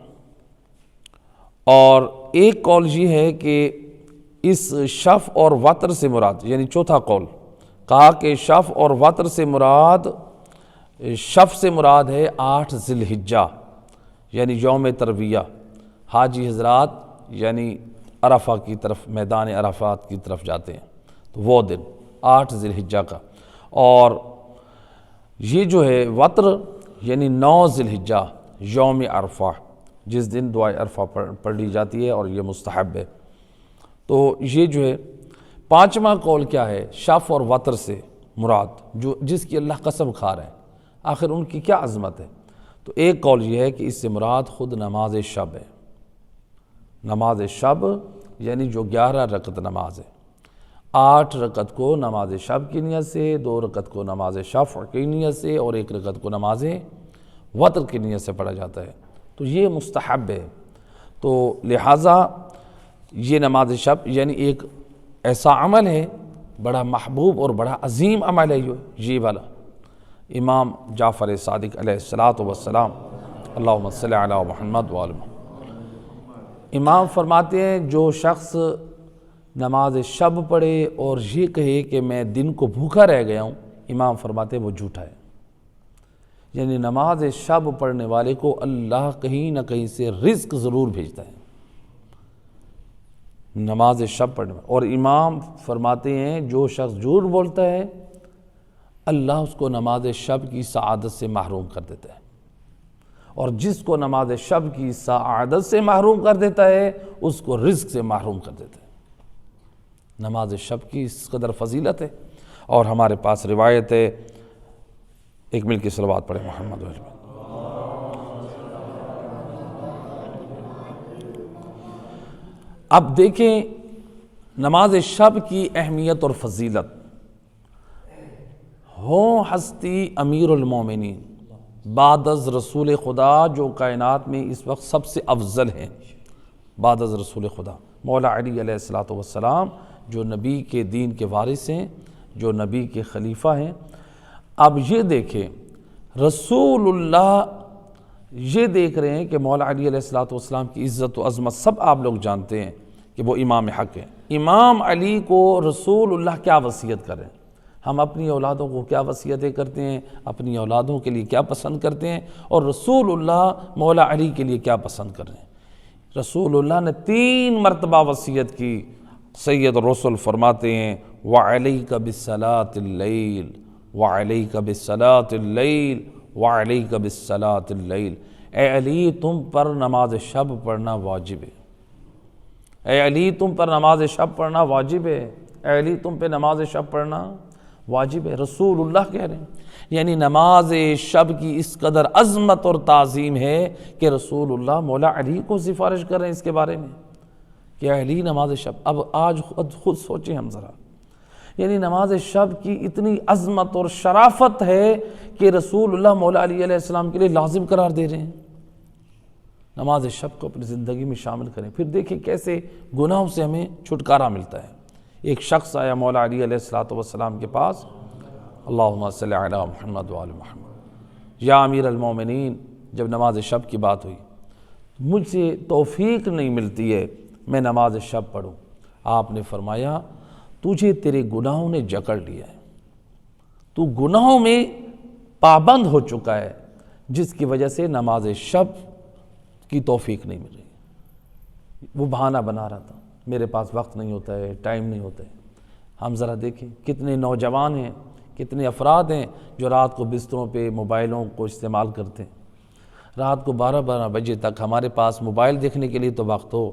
اور ایک قول یہ ہے کہ اس شفع اور وتر سے مراد، یعنی چوتھا قول کہا کہ شفع اور وتر سے مراد، شفع سے مراد ہے 8 ذی الحجہ، یعنی یوم ترویہ، حاجی حضرات یعنی عرفہ کی طرف، میدان عرفات کی طرف جاتے ہیں، تو وہ دن 8 ذی الحجہ کا۔ اور یہ جو ہے وتر یعنی 9 ذی الحجہ یوم عرفہ، جس دن دعائے عرفہ پڑھ لی جاتی ہے، اور یہ مستحب ہے۔ تو یہ جو ہے 5واں قول کیا ہے؟ شفع اور وتر سے مراد جس کی اللہ قسم کھا رہے ہیں، آخر ان کی کیا عظمت ہے؟ تو ایک قول یہ ہے کہ اس سے مراد خود نماز شب ہے، نماز شب یعنی جو 11 رکعت نماز ہے، 8 رکعت کو نماز شب کی نیت سے، 2 رکعت کو نماز شفع کی نیت سے، اور 1 رکعت کو نماز وتر کی نیت سے پڑھا جاتا ہے، تو یہ مستحب ہے۔ تو لہٰذا یہ نماز شب یعنی ایک ایسا عمل ہے، بڑا محبوب اور بڑا عظیم عمل ہے یہ والا۔ امام جعفر صادق علیہ السلام، اللہم صلی علی محمد وآل محمد، امام فرماتے ہیں جو شخص نماز شب پڑھے اور یہ کہے کہ میں دن کو بھوکا رہ گیا ہوں، امام فرماتے ہیں وہ جھوٹا ہے۔ یعنی نماز شب پڑھنے والے کو اللہ کہیں نہ کہیں سے رزق ضرور بھیجتا ہے، نماز شب پڑھنے میں۔ اور امام فرماتے ہیں جو شخص جھوٹ بولتا ہے، اللہ اس کو نماز شب کی سعادت سے محروم کر دیتا ہے، اور جس کو نماز شب کی سعادت سے محروم کر دیتا ہے اس کو رزق سے محروم کر دیتا ہے۔ نماز شب کی اس قدر فضیلت ہے، اور ہمارے پاس روایت ہے، ایک مل کی صلوات پڑھیں محمد و آلہ۔ اب دیکھیں نماز شب کی اہمیت اور فضیلت۔ ہستی امیر المومنین بعد از رسول خدا، جو کائنات میں اس وقت سب سے افضل ہیں بعد از رسول خدا، مولا علی علیہ السلام، جو نبی کے دین کے وارث ہیں، جو نبی کے خلیفہ ہیں۔ اب یہ دیکھیں رسول اللہ یہ دیکھ رہے ہیں کہ مولا علی علیہ السلام کی عزت و عظمت سب آپ لوگ جانتے ہیں کہ وہ امام حق ہیں۔ امام علی کو رسول اللہ کیا وصیت کریں؟ ہم اپنی اولادوں کو کیا وصیتیں کرتے ہیں، اپنی اولادوں کے لیے کیا پسند کرتے ہیں، اور رسول اللہ مولا علی کے لیے کیا پسند کر رہے ہیں؟ رسول اللہ نے 3 مرتبہ وصیت کی۔ سید الرسل فرماتے ہیں وَعَلَيْكَ بِالصَّلَاةِ اللَّيْلِ وَعَلَيْكَ بِالصَّلَاةِ اللَّيْلِ وَعَلَيْكَ بِالصَّلَاةِ اللَّيْلِ، اے علی تم پر نماز شب پڑھنا واجب ہے، اے علی تم پر نماز شب پڑھنا واجب ہے، اے علی تم پہ نماز شب پڑھنا واجب ہے۔ رسول اللہ کہہ رہے ہیں، یعنی نماز شب کی اس قدر عظمت اور تعظیم ہے کہ رسول اللہ مولا علی کو سفارش کر رہے ہیں اس کے بارے میں کہ اے علی نماز شب۔ اب آج خود سوچیں ہم ذرا، یعنی نماز شب کی اتنی عظمت اور شرافت ہے کہ رسول اللہ مولا علی علیہ السلام کے لیے لازم قرار دے رہے ہیں۔ نماز شب کو اپنی زندگی میں شامل کریں، پھر دیکھیں کیسے گناہوں سے ہمیں چھٹکارا ملتا ہے۔ ایک شخص آیا مولا علی علیہ السلام کے پاس، اللہم صلی علی محمد وآل محمد، یا امیر المومنین، جب نماز شب کی بات ہوئی مجھ سے توفیق نہیں ملتی ہے میں نماز شب پڑھوں۔ آپ نے فرمایا تجھے تیرے گناہوں نے جکڑ لیا ہے، تو گناہوں میں پابند ہو چکا ہے، جس کی وجہ سے نماز شب کی توفیق نہیں مل رہی۔ وہ بہانہ بنا رہا تھا، میرے پاس وقت نہیں ہوتا ہے، ٹائم نہیں ہوتا ہے۔ ہم ذرا دیکھیں کتنے نوجوان ہیں، کتنے افراد ہیں جو رات کو بستروں پہ موبائلوں کو استعمال کرتے ہیں، رات کو 12 بجے تک ہمارے پاس موبائل دیکھنے کے لیے تو وقت ہو،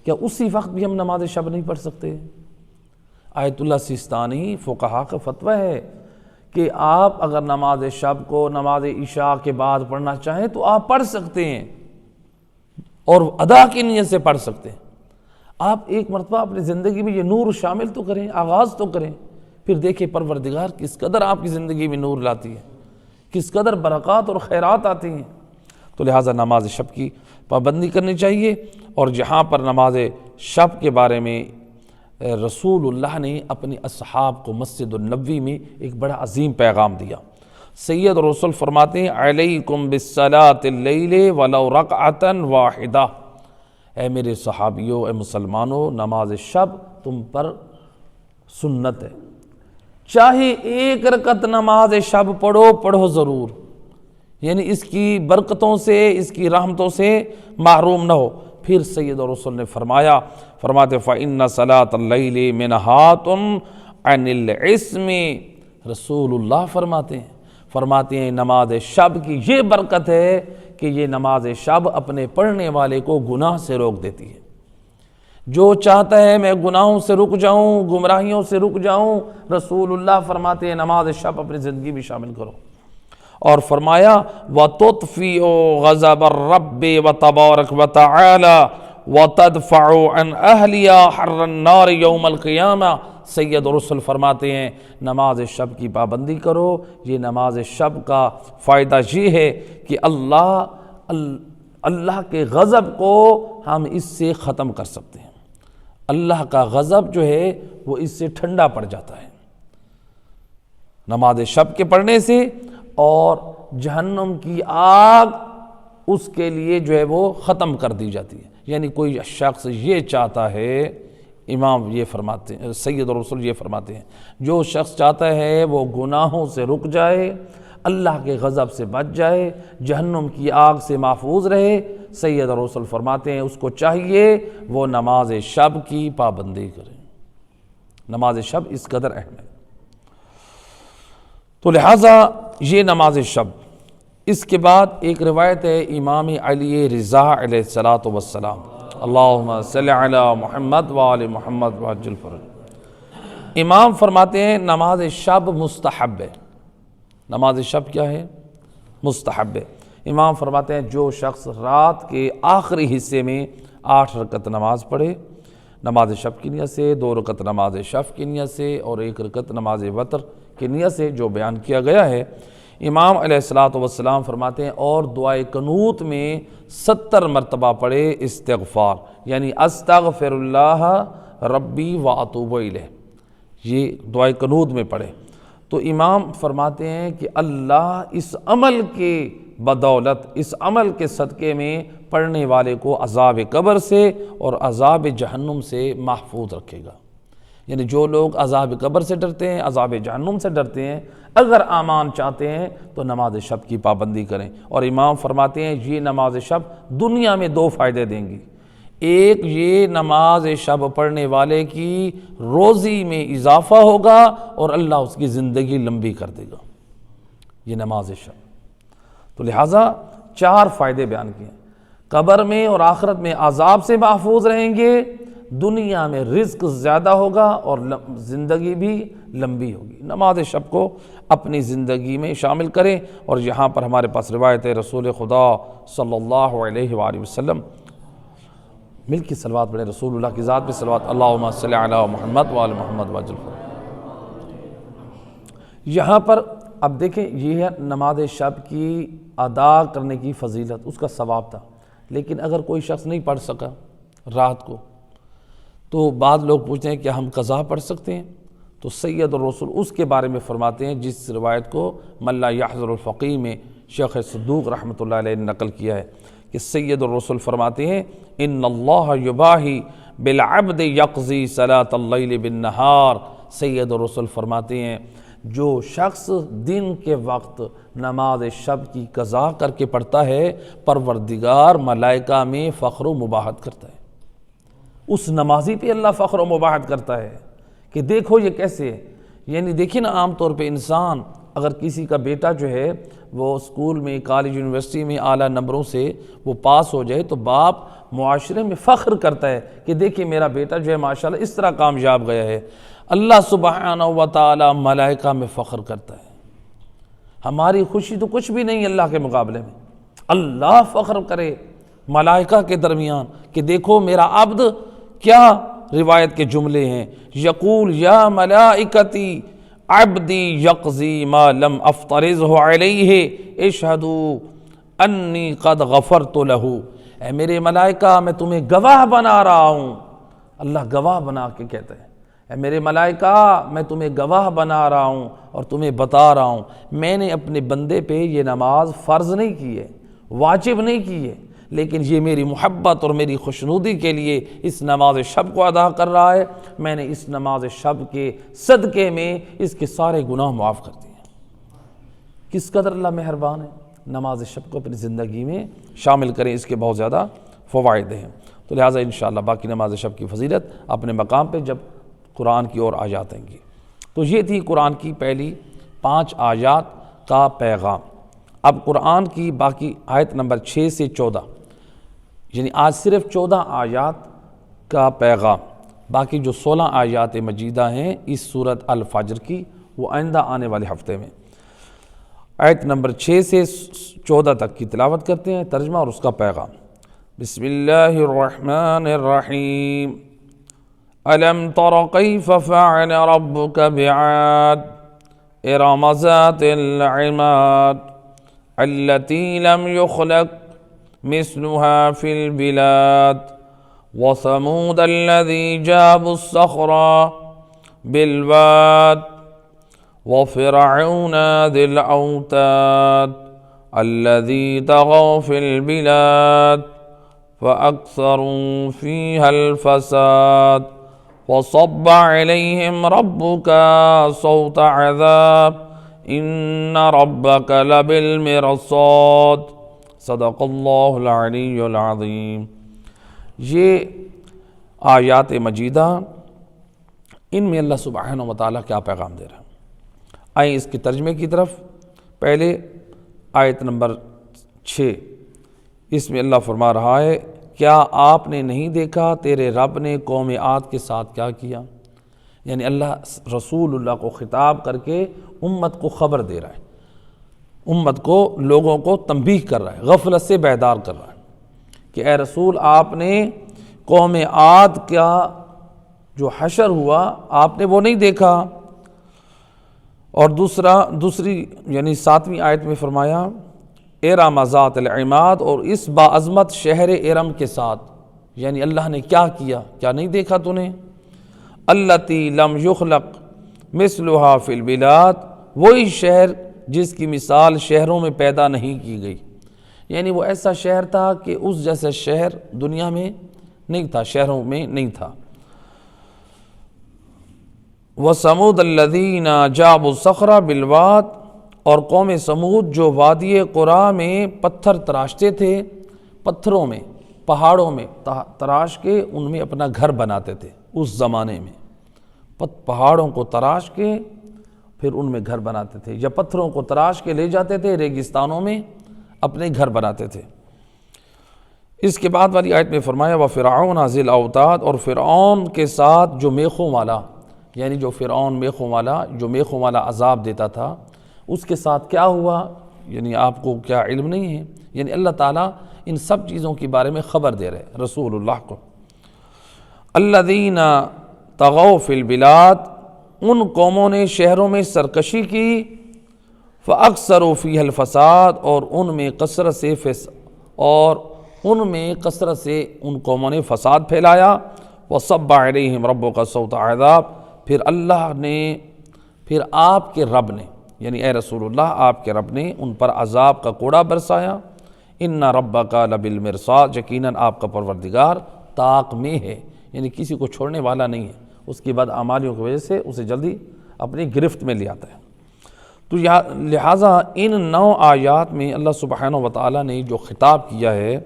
کیا اسی وقت بھی ہم نماز شب نہیں پڑھ سکتے؟ آیت اللہ سیستانی فقہا کا فتویٰ ہے کہ آپ اگر نماز شب کو نماز عشاء کے بعد پڑھنا چاہیں تو آپ پڑھ سکتے ہیں، اور ادا کی نیت سے پڑھ سکتے ہیں۔ آپ ایک مرتبہ اپنی زندگی میں یہ نور شامل تو کریں، آغاز تو کریں، پھر دیکھیں پروردگار کس قدر آپ کی زندگی میں نور لاتی ہے، کس قدر برکات اور خیرات آتی ہیں۔ تو لہٰذا نماز شب کی پابندی کرنی چاہیے، اور جہاں پر نماز شب کے بارے میں رسول اللہ نے اپنی اصحاب کو مسجد النبوی میں ایک بڑا عظیم پیغام دیا۔ سید رسول فرماتے ہیں علیکم بالصلاۃ اللیل ولو رکعۃ واحدہ، اے میرے صحابیوں، اے مسلمانوں، نماز شب تم پر سنت ہے، چاہے 1 رکعت نماز شب پڑھو ضرور، یعنی اس کی برکتوں سے، اس کی رحمتوں سے محروم نہ ہو۔ پھر سید رسول نے فرماتے فَإِنَّ صَلَاةَ اللَّيْلِ مِنْهَاتٌ عَنِ الْعِسْمِ، رسول اللہ فرماتے ہیں نماز شب کی یہ برکت ہے کہ یہ نماز شب اپنے پڑھنے والے کو گناہ سے روک دیتی ہے۔ جو چاہتا ہے میں گناہوں سے رک جاؤں، گمراہیوں سے رک جاؤں، رسول اللہ فرماتے ہیں نماز شب اپنی زندگی میں شامل کرو۔ اور فرمایا وَتُطْفِئُ غَضَبَ الرَّبِّ وَتَبَارَكَ وَتَعَالَى وَتَدْفَعُ عَنْ أَهْلِهَا حَرَّ النَّارِ يَوْمَ الْقِيَامَةِ، سید رسول فرماتے ہیں نماز شب کی پابندی کرو، یہ نماز شب کا فائدہ یہ ہے کہ اللہ کے غضب کو ہم اس سے ختم کر سکتے ہیں۔ اللہ کا غضب جو ہے وہ اس سے ٹھنڈا پڑ جاتا ہے نماز شب کے پڑھنے سے، اور جہنم کی آگ اس کے لیے جو ہے وہ ختم کر دی جاتی ہے۔ یعنی کوئی شخص یہ چاہتا ہے، امام یہ فرماتے ہیں، سید رسول یہ فرماتے ہیں، جو شخص چاہتا ہے وہ گناہوں سے رک جائے، اللہ کے غضب سے بچ جائے، جہنم کی آگ سے محفوظ رہے، سید رسول فرماتے ہیں اس کو چاہیے وہ نماز شب کی پابندی کرے۔ نماز شب اس قدر اہم ہے، تو لہٰذا یہ نماز شب۔ اس کے بعد ایک روایت ہے امام علی رضا علیہ السلام، اللہم صلی علی محمد وآل محمد وعجل فرج، امام فرماتے ہیں نماز شب مستحب ہے۔ نماز شب کیا ہے؟ مستحب ہے۔ امام فرماتے ہیں جو شخص رات کے آخری حصے میں 8 رکعت نماز پڑھے نماز شب کی نیت سے، 2 رکعت نماز شب کی نیت سے، اور 1 رکعت نماز وتر کی نیت سے جو بیان کیا گیا ہے، امام علیہ السلام فرماتے ہیں اور دعائے قنوت میں 70 مرتبہ پڑھے استغفار، یعنی استغفر اللہ ربی واتوب الیہ، یہ دعائے قنوت میں پڑھے۔ تو امام فرماتے ہیں کہ اللہ اس عمل کے بدولت، اس عمل کے صدقے میں پڑھنے والے کو عذاب قبر سے اور عذاب جہنم سے محفوظ رکھے گا۔ یعنی جو لوگ عذاب قبر سے ڈرتے ہیں، عذاب جہنم سے ڈرتے ہیں، اگر امان چاہتے ہیں تو نماز شب کی پابندی کریں۔ اور امام فرماتے ہیں یہ نماز شب دنیا میں 2 فائدے دیں گی۔ ایک، یہ نماز شب پڑھنے والے کی روزی میں اضافہ ہوگا اور اللہ اس کی زندگی لمبی کر دے گا، یہ نماز شب۔ تو لہٰذا 4 فائدے بیان کیے، قبر میں اور آخرت میں عذاب سے محفوظ رہیں گے، دنیا میں رزق زیادہ ہوگا اور زندگی بھی لمبی ہوگی۔ نماز شب کو اپنی زندگی میں شامل کریں۔ اور یہاں پر ہمارے پاس روایت ہے رسول خدا صلی اللہ علیہ وآلہ وسلم، مل کی صلوات پڑھیں رسول اللہ کی ذات پہ صلوات، اللہم صلی علی محمد وآل محمد وعجل فرج۔ یہاں پر اب دیکھیں یہ ہے نماز شب کی ادا کرنے کی فضیلت، اس کا ثواب تھا۔ لیکن اگر کوئی شخص نہیں پڑھ سکا رات کو، تو بعض لوگ پوچھتے ہیں کہ ہم قضا پڑھ سکتے ہیں؟ تو سید الرسول اس کے بارے میں فرماتے ہیں، جس روایت کو من لا یحضر الفقیہ میں شیخ صدوق رحمۃ اللہ علیہ نے نقل کیا ہے کہ سید الرسول فرماتے ہیں ان اللہ یباہی بالعبد یقضی صلاۃ اللیل بالنہار۔ سید الرسول فرماتے ہیں جو شخص دن کے وقت نماز شب کی قضا کر کے پڑھتا ہے، پروردگار ملائکہ میں فخر و مباحت کرتا ہے، اس نمازی پہ اللہ فخر و مباحت کرتا ہے کہ دیکھو یہ کیسے ہے۔ یعنی دیکھیں نا، عام طور پہ انسان اگر کسی کا بیٹا جو ہے وہ اسکول میں، کالج، یونیورسٹی میں اعلیٰ نمبروں سے وہ پاس ہو جائے تو باپ معاشرے میں فخر کرتا ہے کہ دیکھیں میرا بیٹا جو ہے ماشاءاللہ اس طرح کامیاب گیا ہے۔ اللہ سبحانہ و تعالی ملائکہ میں فخر کرتا ہے۔ ہماری خوشی تو کچھ بھی نہیں اللہ کے مقابلے میں، اللہ فخر کرے ملائکہ کے درمیان کہ دیکھو میرا عبد، کیا روایت کے جملے ہیں، یقول یا ملائکتی عبدی یقضی ما لم افترضہ علیہ اشہدوا انی قد غفرت لہ۔ اے میرے ملائکہ میں تمہیں گواہ بنا رہا ہوں، اللہ گواہ بنا کے کہتا ہے، اے میرے ملائکہ میں تمہیں گواہ بنا رہا ہوں اور تمہیں بتا رہا ہوں میں نے اپنے بندے پہ یہ نماز فرض نہیں کی ہے، واجب نہیں کی ہے، لیکن یہ میری محبت اور میری خوشنودی کے لیے اس نماز شب کو ادا کر رہا ہے۔ میں نے اس نماز شب کے صدقے میں اس کے سارے گناہ معاف کر دیے۔ کس قدر اللہ مہربان ہے۔ نماز شب کو اپنی زندگی میں شامل کریں، اس کے بہت زیادہ فوائد ہیں۔ تو لہٰذا انشاءاللہ باقی نماز شب کی فضیلت اپنے مقام پہ جب قرآن کی اور آیات آئیں گی۔ تو یہ تھی قرآن کی پہلی 5 آیات کا پیغام۔ اب قرآن کی باقی آیت نمبر 6 سے 14، یعنی آج صرف 14 آیات کا پیغام، باقی جو 16 آیات مجیدہ ہیں اس سورۃ الفجر کی وہ آئندہ آنے والے ہفتے میں۔ آیت نمبر 6 سے 14 تک کی تلاوت کرتے ہیں، ترجمہ اور اس کا پیغام۔ بسم اللہ الرحمن الرحیم۔ ألم تر كيف فعل ربك بعاد إرم ذات العماد التي لم يخلق مثلها في البلاد وثمود الذي جابوا الصخر بالواد وفرعون ذي الأوتاد الذي طغوا في البلاد فأكثروا فيها الفساد وصب عليهم ربك صوت عذاب إن ربك لبالمرصاد صدق اللہ العلی العظیم۔ یہ آیات مجیدہ، ان میں اللہ سبحانہ و تعالیٰ کیا پیغام دے رہا ہے۔ آئیں اس کے ترجمے کی طرف۔ پہلے آیت نمبر 6، اس میں اللہ فرما رہا ہے کیا آپ نے نہیں دیکھا تیرے رب نے قوم عاد کے ساتھ کیا کیا؟ یعنی اللہ رسول اللہ کو خطاب کر کے امت کو خبر دے رہا ہے، امت کو، لوگوں کو تنبیہ کر رہا ہے، غفلت سے بیدار کر رہا ہے کہ اے رسول آپ نے قوم عاد کا جو حشر ہوا آپ نے وہ نہیں دیکھا۔ اور دوسری یعنی 7ویں آیت میں فرمایا ارم ذات العماد، اور اس باعظمت شہر ارم کے ساتھ، یعنی اللہ نے کیا کیا، کیا نہیں دیکھا تو نے؟ التی لم یخلق مثلها فی البلاد، وہی شہر جس کی مثال شہروں میں پیدا نہیں کی گئی، یعنی وہ ایسا شہر تھا کہ اس جیسا شہر دنیا میں نہیں تھا، شہروں میں نہیں تھا۔ وَثَمُودَ الَّذِينَ جَابُوا الصَّخْرَ بِالْوَادِ، اور قوم سمود جو وادی قرا میں پتھر تراشتے تھے، پتھروں میں پہاڑوں میں تراش کے ان میں اپنا گھر بناتے تھے اس زمانے میں، پہاڑوں کو تراش کے پھر ان میں گھر بناتے تھے، یا پتھروں کو تراش کے لے جاتے تھے ریگستانوں میں اپنے گھر بناتے تھے۔ اس کے بعد والی آیت میں فرمایا وَفِرْعَوْنَ ذِی الْأَوْتَادِ، اور فرعون کے ساتھ جو میخوں والا، یعنی جو فرعون میخوں والا عذاب دیتا تھا، اس کے ساتھ کیا ہوا، یعنی آپ کو کیا علم نہیں ہے؟ یعنی اللہ تعالیٰ ان سب چیزوں کے بارے میں خبر دے رہے رسول اللہ کو۔ الذین طغوا فی البلاد، ان قوموں نے شہروں میں سرکشی کی، فاکثروا فیہا الفساد، اور ان میں کثرت سے ان قوموں نے فساد پھیلایا۔ وصب علیہم ربک صوت عذاب، پھر آپ کے رب نے، یعنی اے رسول اللہ آپ کے رب نے ان پر عذاب کا کوڑا برسایا۔ ان ربک لبالمرصاد، یقیناً آپ کا پروردگار طاق میں ہے، یعنی کسی کو چھوڑنے والا نہیں ہے، اس کی بدعمالیوں کی وجہ سے اسے جلدی اپنی گرفت میں لے آتا ہے۔ تو لہٰذا ان 9 آیات میں اللہ سبحانہ وتعالیٰ نے جو خطاب کیا ہے،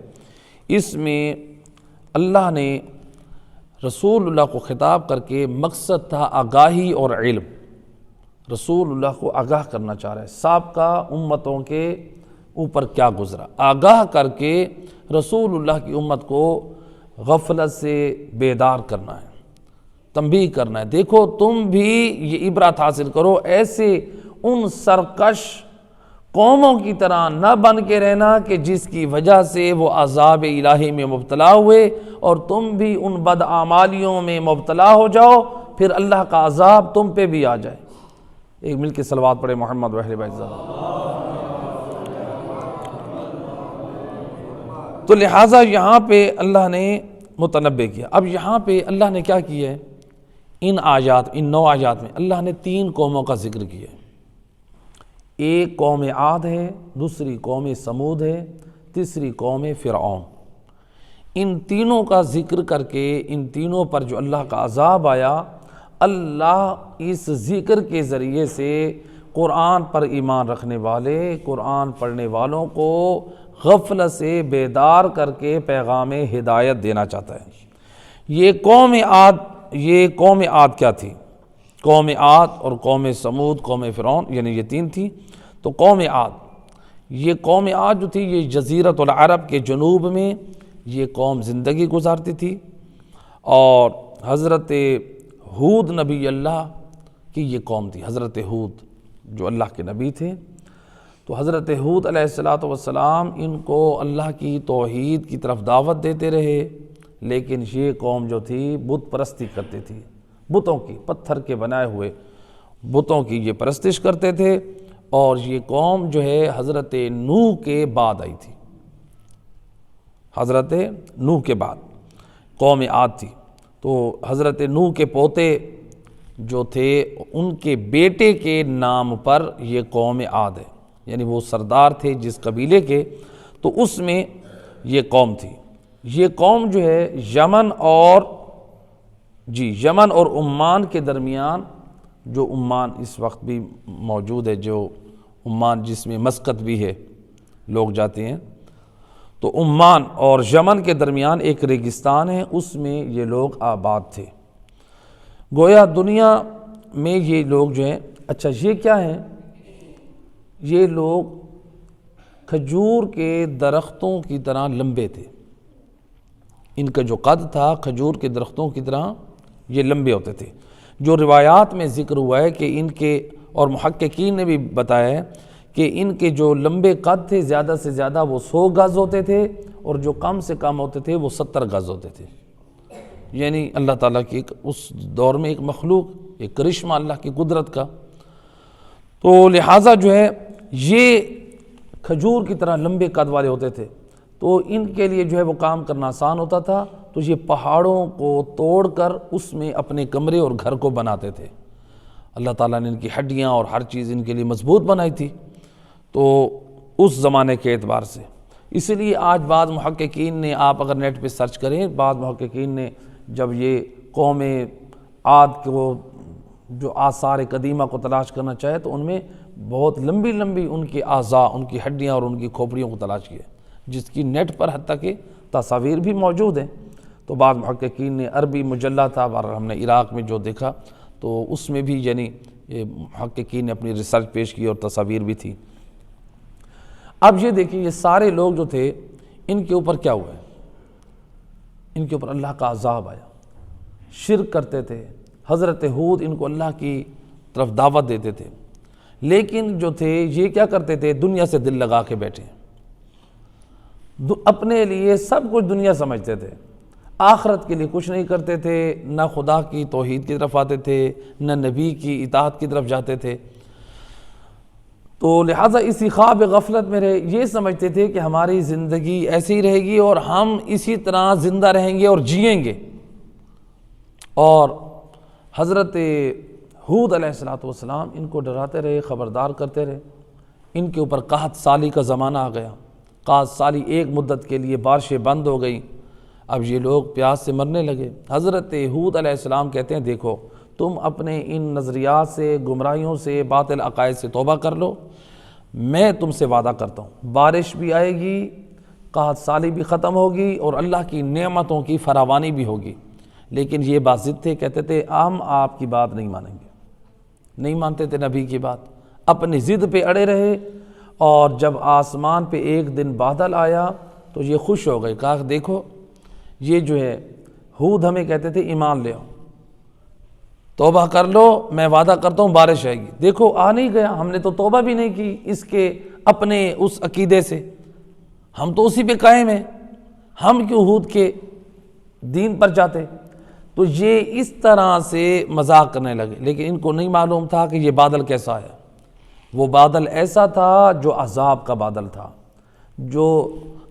اس میں اللہ نے رسول اللہ کو خطاب کر کے مقصد تھا آگاہی اور علم، رسول اللہ کو آگاہ کرنا چاہ رہا ہے سابقہ امتوں کے اوپر کیا گزرا، آگاہ کر کے رسول اللہ کی امت کو غفلت سے بیدار کرنا ہے، تنبیہ کرنا ہے، دیکھو تم بھی یہ عبرت حاصل کرو، ایسے ان سرکش قوموں کی طرح نہ بن کے رہنا کہ جس کی وجہ سے وہ عذاب الہی میں مبتلا ہوئے، اور تم بھی ان بدعمالیوں میں مبتلا ہو جاؤ، پھر اللہ کا عذاب تم پہ بھی آ جائے۔ ایک مل کے صلوات پڑھے محمد وحل بعزہ۔ تو لہٰذا یہاں پہ اللہ نے متنبہ کیا۔ اب یہاں پہ اللہ نے کیا کیا ہے، ان 9 آیات میں اللہ نے 3 قوموں کا ذکر کیا ہے۔ ایک قوم عاد ہے، دوسری قوم سمود ہے، تیسری قوم فرعون۔ ان تینوں کا ذکر کر کے ان تینوں پر جو اللہ کا عذاب آیا، اللہ اس ذکر کے ذریعے سے قرآن پر ایمان رکھنے والے، قرآن پڑھنے والوں کو غفلت سے بیدار کر کے پیغام ہدایت دینا چاہتا ہے۔ یہ قوم عاد کیا تھی؟ قوم عاد اور قوم سمود، قوم فرعون، یعنی یہ 3 تھی۔ تو قوم عاد جو تھی یہ جزیرۃ العرب کے جنوب میں یہ قوم زندگی گزارتی تھی، اور حضرت ہود نبی اللہ کی یہ قوم تھی، حضرت ہود جو اللہ کے نبی تھے۔ تو حضرت ہود علیہ السلام ان کو اللہ کی توحید کی طرف دعوت دیتے رہے، لیکن یہ قوم جو تھی بت پرستی کرتی تھی، بتوں کی، پتھر کے بنائے ہوئے بتوں کی یہ پرستش کرتے تھے، اور یہ قوم جو ہے حضرت نوح کے بعد آئی تھی، حضرت نوح کے بعد قوم عاد تھی۔ تو حضرت نوح کے پوتے جو تھے ان کے بیٹے کے نام پر یہ قوم عاد ہے، یعنی وہ سردار تھے جس قبیلے کے، تو اس میں یہ قوم تھی۔ یہ قوم جو ہے یمن اور عمان کے درمیان، جو عمان اس وقت بھی موجود ہے، جو عمان جس میں مسقط بھی ہے، لوگ جاتے ہیں، تو عمان اور یمن کے درمیان ایک ریگستان ہے، اس میں یہ لوگ آباد تھے۔ گویا دنیا میں یہ لوگ جو ہیں، اچھا یہ کیا ہیں، یہ لوگ کھجور کے درختوں کی طرح لمبے تھے، ان کا جو قد تھا کھجور کے درختوں کی طرح یہ لمبے ہوتے تھے۔ جو روایات میں ذکر ہوا ہے کہ ان کے، اور محققین نے بھی بتایا ہے کہ ان کے جو لمبے قد تھے زیادہ سے زیادہ وہ 100 گز ہوتے تھے، اور جو کم سے کم ہوتے تھے وہ 70 گز ہوتے تھے۔ یعنی اللہ تعالیٰ کی اس دور میں ایک مخلوق، ایک کرشمہ اللہ کی قدرت کا۔ تو لہٰذا جو ہے یہ کھجور کی طرح لمبے قد والے ہوتے تھے، تو ان کے لیے جو ہے وہ کام کرنا آسان ہوتا تھا، تو یہ پہاڑوں کو توڑ کر اس میں اپنے کمرے اور گھر کو بناتے تھے۔ اللہ تعالیٰ نے ان کی ہڈیاں اور ہر چیز ان کے لیے مضبوط بنائی تھی، تو اس زمانے کے اعتبار سے۔ اس لیے آج بعض محققین نے، آپ اگر نیٹ پہ سرچ کریں، بعض محققین نے جب یہ قوم عاد کو جو آثار قدیمہ کو تلاش کرنا چاہے تو ان میں بہت لمبی لمبی ان کے اعضاء، ان کی ہڈیاں اور ان کی کھوپڑیوں کو تلاش کیا، جس کی نیٹ پر حتیٰ کہ تصاویر بھی موجود ہیں۔ تو بعض محققین نے عربی مجلہ تھا، اور ہم نے عراق میں جو دیکھا تو اس میں بھی یعنی یہ محققین نے اپنی ریسرچ پیش کی اور تصاویر بھی تھی۔ اب یہ دیکھیں، یہ سارے لوگ جو تھے ان کے اوپر کیا ہوا ہے؟ ان کے اوپر اللہ کا عذاب آیا۔ شرک کرتے تھے، حضرت ہود ان کو اللہ کی طرف دعوت دیتے تھے، لیکن جو تھے یہ کیا کرتے تھے؟ دنیا سے دل لگا کے بیٹھے، اپنے لیے سب کچھ دنیا سمجھتے تھے، آخرت کے لیے کچھ نہیں کرتے تھے، نہ خدا کی توحید کی طرف آتے تھے، نہ نبی کی اطاعت کی طرف جاتے تھے۔ تو لہٰذا اسی خواب غفلت میں رہے، یہ سمجھتے تھے کہ ہماری زندگی ایسی ہی رہے گی اور ہم اسی طرح زندہ رہیں گے اور جئیں گے۔ اور حضرت ہود علیہ السلام ان کو ڈراتے رہے، خبردار کرتے رہے۔ ان کے اوپر قحط سالی کا زمانہ آ گیا، قحط سالی ایک مدت کے لیے بارشیں بند ہو گئیں، اب یہ لوگ پیاس سے مرنے لگے۔ حضرت ہود علیہ السلام کہتے ہیں دیکھو، تم اپنے ان نظریات سے، گمراہیوں سے، باطل عقائد سے توبہ کر لو، میں تم سے وعدہ کرتا ہوں بارش بھی آئے گی، قحط سالی بھی ختم ہوگی اور اللہ کی نعمتوں کی فراوانی بھی ہوگی۔ لیکن یہ بات ضد تھے، کہتے تھے ہم آپ کی بات نہیں مانیں گے، نہیں مانتے تھے نبی کی بات، اپنی ضد پہ اڑے رہے۔ اور جب آسمان پہ ایک دن بادل آیا تو یہ خوش ہو گئے، کہا دیکھو یہ جو ہے ہود ہمیں کہتے تھے ایمان لے آؤ، توبہ کر لو، میں وعدہ کرتا ہوں بارش آئے گی، دیکھو آ نہیں گیا، ہم نے تو توبہ بھی نہیں کی اس کے اپنے اس عقیدے سے، ہم تو اسی پہ قائم ہیں، ہم کیوں ہود کے دین پر جاتے؟ تو یہ اس طرح سے مذاق کرنے لگے، لیکن ان کو نہیں معلوم تھا کہ یہ بادل کیسا ہے۔ وہ بادل ایسا تھا جو عذاب کا بادل تھا، جو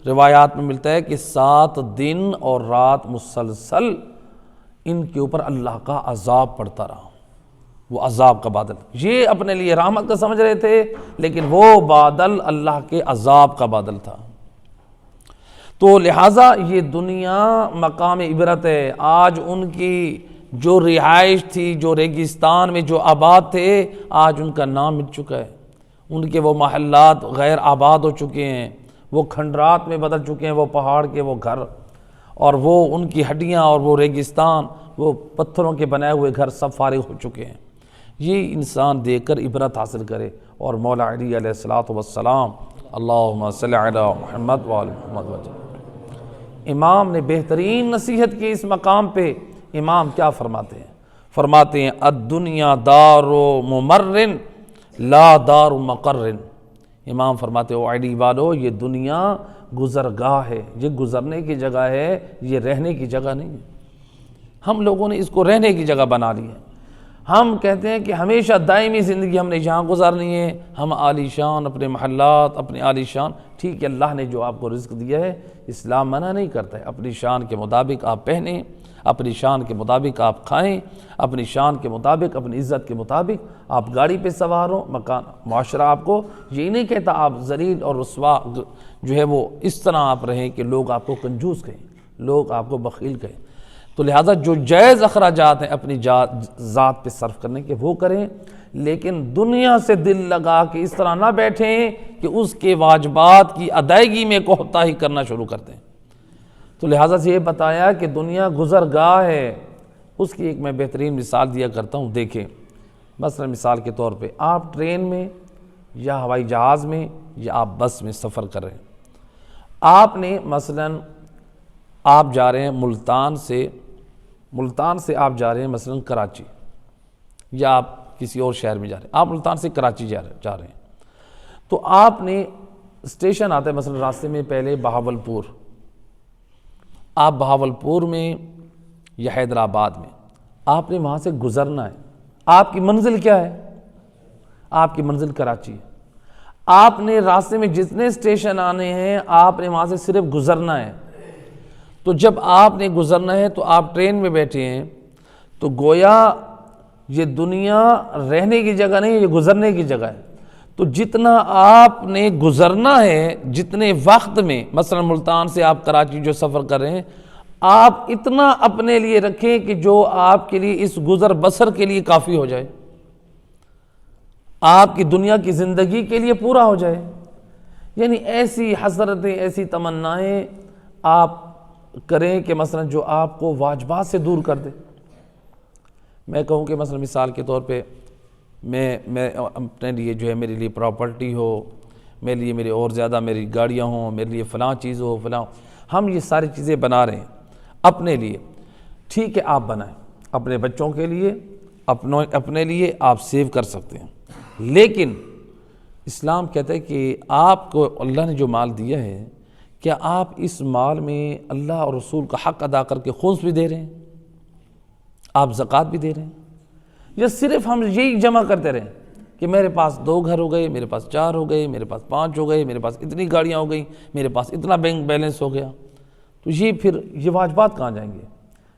روایات میں ملتا ہے کہ 7 دن اور رات مسلسل ان کے اوپر اللہ کا عذاب پڑتا رہا، وہ عذاب کا بادل۔ یہ اپنے لیے رحمت کا سمجھ رہے تھے، لیکن وہ بادل اللہ کے عذاب کا بادل تھا۔ تو لہٰذا یہ دنیا مقام عبرت ہے۔ آج ان کی جو رہائش تھی، جو ریگستان میں جو آباد تھے، آج ان کا نام مٹ چکا ہے، ان کے وہ محلات غیر آباد ہو چکے ہیں، وہ کھنڈرات میں بدل چکے ہیں، وہ پہاڑ کے وہ گھر، اور وہ ان کی ہڈیاں اور وہ ریگستان، وہ پتھروں کے بنائے ہوئے گھر سب فارغ ہو چکے ہیں۔ یہ انسان دیکھ کر عبرت حاصل کرے۔ اور مولا علی علیہ السلام، اللہم صلی علی محمد وآل محمد وجل۔ امام نے بہترین نصیحت کی اس مقام پہ۔ امام کیا فرماتے ہیں؟ فرماتے ہیں الدنیا دار ممرن لا دار مقرن۔ امام فرماتے ہیں او علی والو، یہ دنیا گزرگاہ ہے، یہ گزرنے کی جگہ ہے، یہ رہنے کی جگہ نہیں ہے۔ ہم لوگوں نے اس کو رہنے کی جگہ بنا لی ہے۔ ہم کہتے ہیں کہ ہمیشہ دائمی زندگی ہم نے یہاں گزارنی ہے، ہم عالی شان اپنے محلات، اپنے عالی شان۔ ٹھیک ہے، اللہ نے جو آپ کو رزق دیا ہے، اسلام منع نہیں کرتا ہے، اپنی شان کے مطابق آپ پہنیں، اپنی شان کے مطابق آپ کھائیں، اپنی شان کے مطابق، اپنی عزت کے مطابق آپ گاڑی پہ سوار ہوں، مکان، معاشرہ آپ کو یہی نہیں کہتا آپ ذلیل اور رسوا جو ہے وہ اس طرح آپ رہیں کہ لوگ آپ کو کنجوس کہیں، لوگ آپ کو بخیل کہیں۔ تو لہٰذا جو جائز اخراجات ہیں اپنی ذات پہ صرف کرنے کے وہ کریں، لیکن دنیا سے دل لگا کے اس طرح نہ بیٹھیں کہ اس کے واجبات کی ادائیگی میں کوتاہی کرنا شروع کر دیں۔ تو لہٰذا سے یہ بتایا کہ دنیا گزرگاہ ہے۔ اس کی ایک میں بہترین مثال دیا کرتا ہوں، دیکھیں مثلا مثال کے طور پہ آپ ٹرین میں یا ہوائی جہاز میں یا آپ بس میں سفر کر رہے ہیں، آپ نے مثلا آپ جا رہے ہیں ملتان سے آپ جا رہے ہیں مثلا کراچی، یا آپ کسی اور شہر میں جا رہے ہیں، آپ ملتان سے کراچی جا رہے ہیں، تو آپ نے اسٹیشن آتا ہے مثلا راستے میں پہلے بہاولپور، آپ بہاولپور میں یا حیدرآباد میں آپ نے وہاں سے گزرنا ہے۔ آپ کی منزل کیا ہے؟ آپ کی منزل کراچی ہے۔ آپ نے راستے میں جتنے اسٹیشن آنے ہیں آپ نے وہاں سے صرف گزرنا ہے۔ تو جب آپ نے گزرنا ہے تو آپ ٹرین میں بیٹھے ہیں، تو گویا یہ دنیا رہنے کی جگہ نہیں، یہ گزرنے کی جگہ ہے۔ تو جتنا آپ نے گزرنا ہے، جتنے وقت میں، مثلا ملتان سے آپ کراچی جو سفر کر رہے ہیں، آپ اتنا اپنے لیے رکھیں کہ جو آپ کے لیے اس گزر بسر کے لیے کافی ہو جائے، آپ کی دنیا کی زندگی کے لیے پورا ہو جائے۔ یعنی ایسی حسرتیں، ایسی تمنائیں آپ کریں کہ مثلا جو آپ کو واجبات سے دور کر دے۔ میں کہوں کہ مثلا مثال کے طور پہ میں اپنے لیے جو ہے، میرے لیے پراپرٹی ہو، میرے لیے میرے اور زیادہ میری گاڑیاں ہوں، میرے لیے فلاں چیز ہو، فلاں، ہم یہ ساری چیزیں بنا رہے ہیں اپنے لیے۔ ٹھیک ہے، آپ بنائیں اپنے بچوں کے لیے، اپنے لیے آپ سیو کر سکتے ہیں، لیکن اسلام کہتا ہے کہ آپ کو اللہ نے جو مال دیا ہے، کیا آپ اس مال میں اللہ اور رسول کا حق ادا کر کے خمس بھی دے رہے ہیں، آپ زکوٰۃ بھی دے رہے ہیں، یا صرف ہم یہی جمع کرتے رہیں کہ میرے پاس 2 گھر ہو گئے، میرے پاس 4 ہو گئے، میرے پاس 5 ہو گئے، میرے پاس اتنی گاڑیاں ہو گئیں، میرے پاس اتنا بینک بیلنس ہو گیا؟ تو یہ واجبات کہاں جائیں گے؟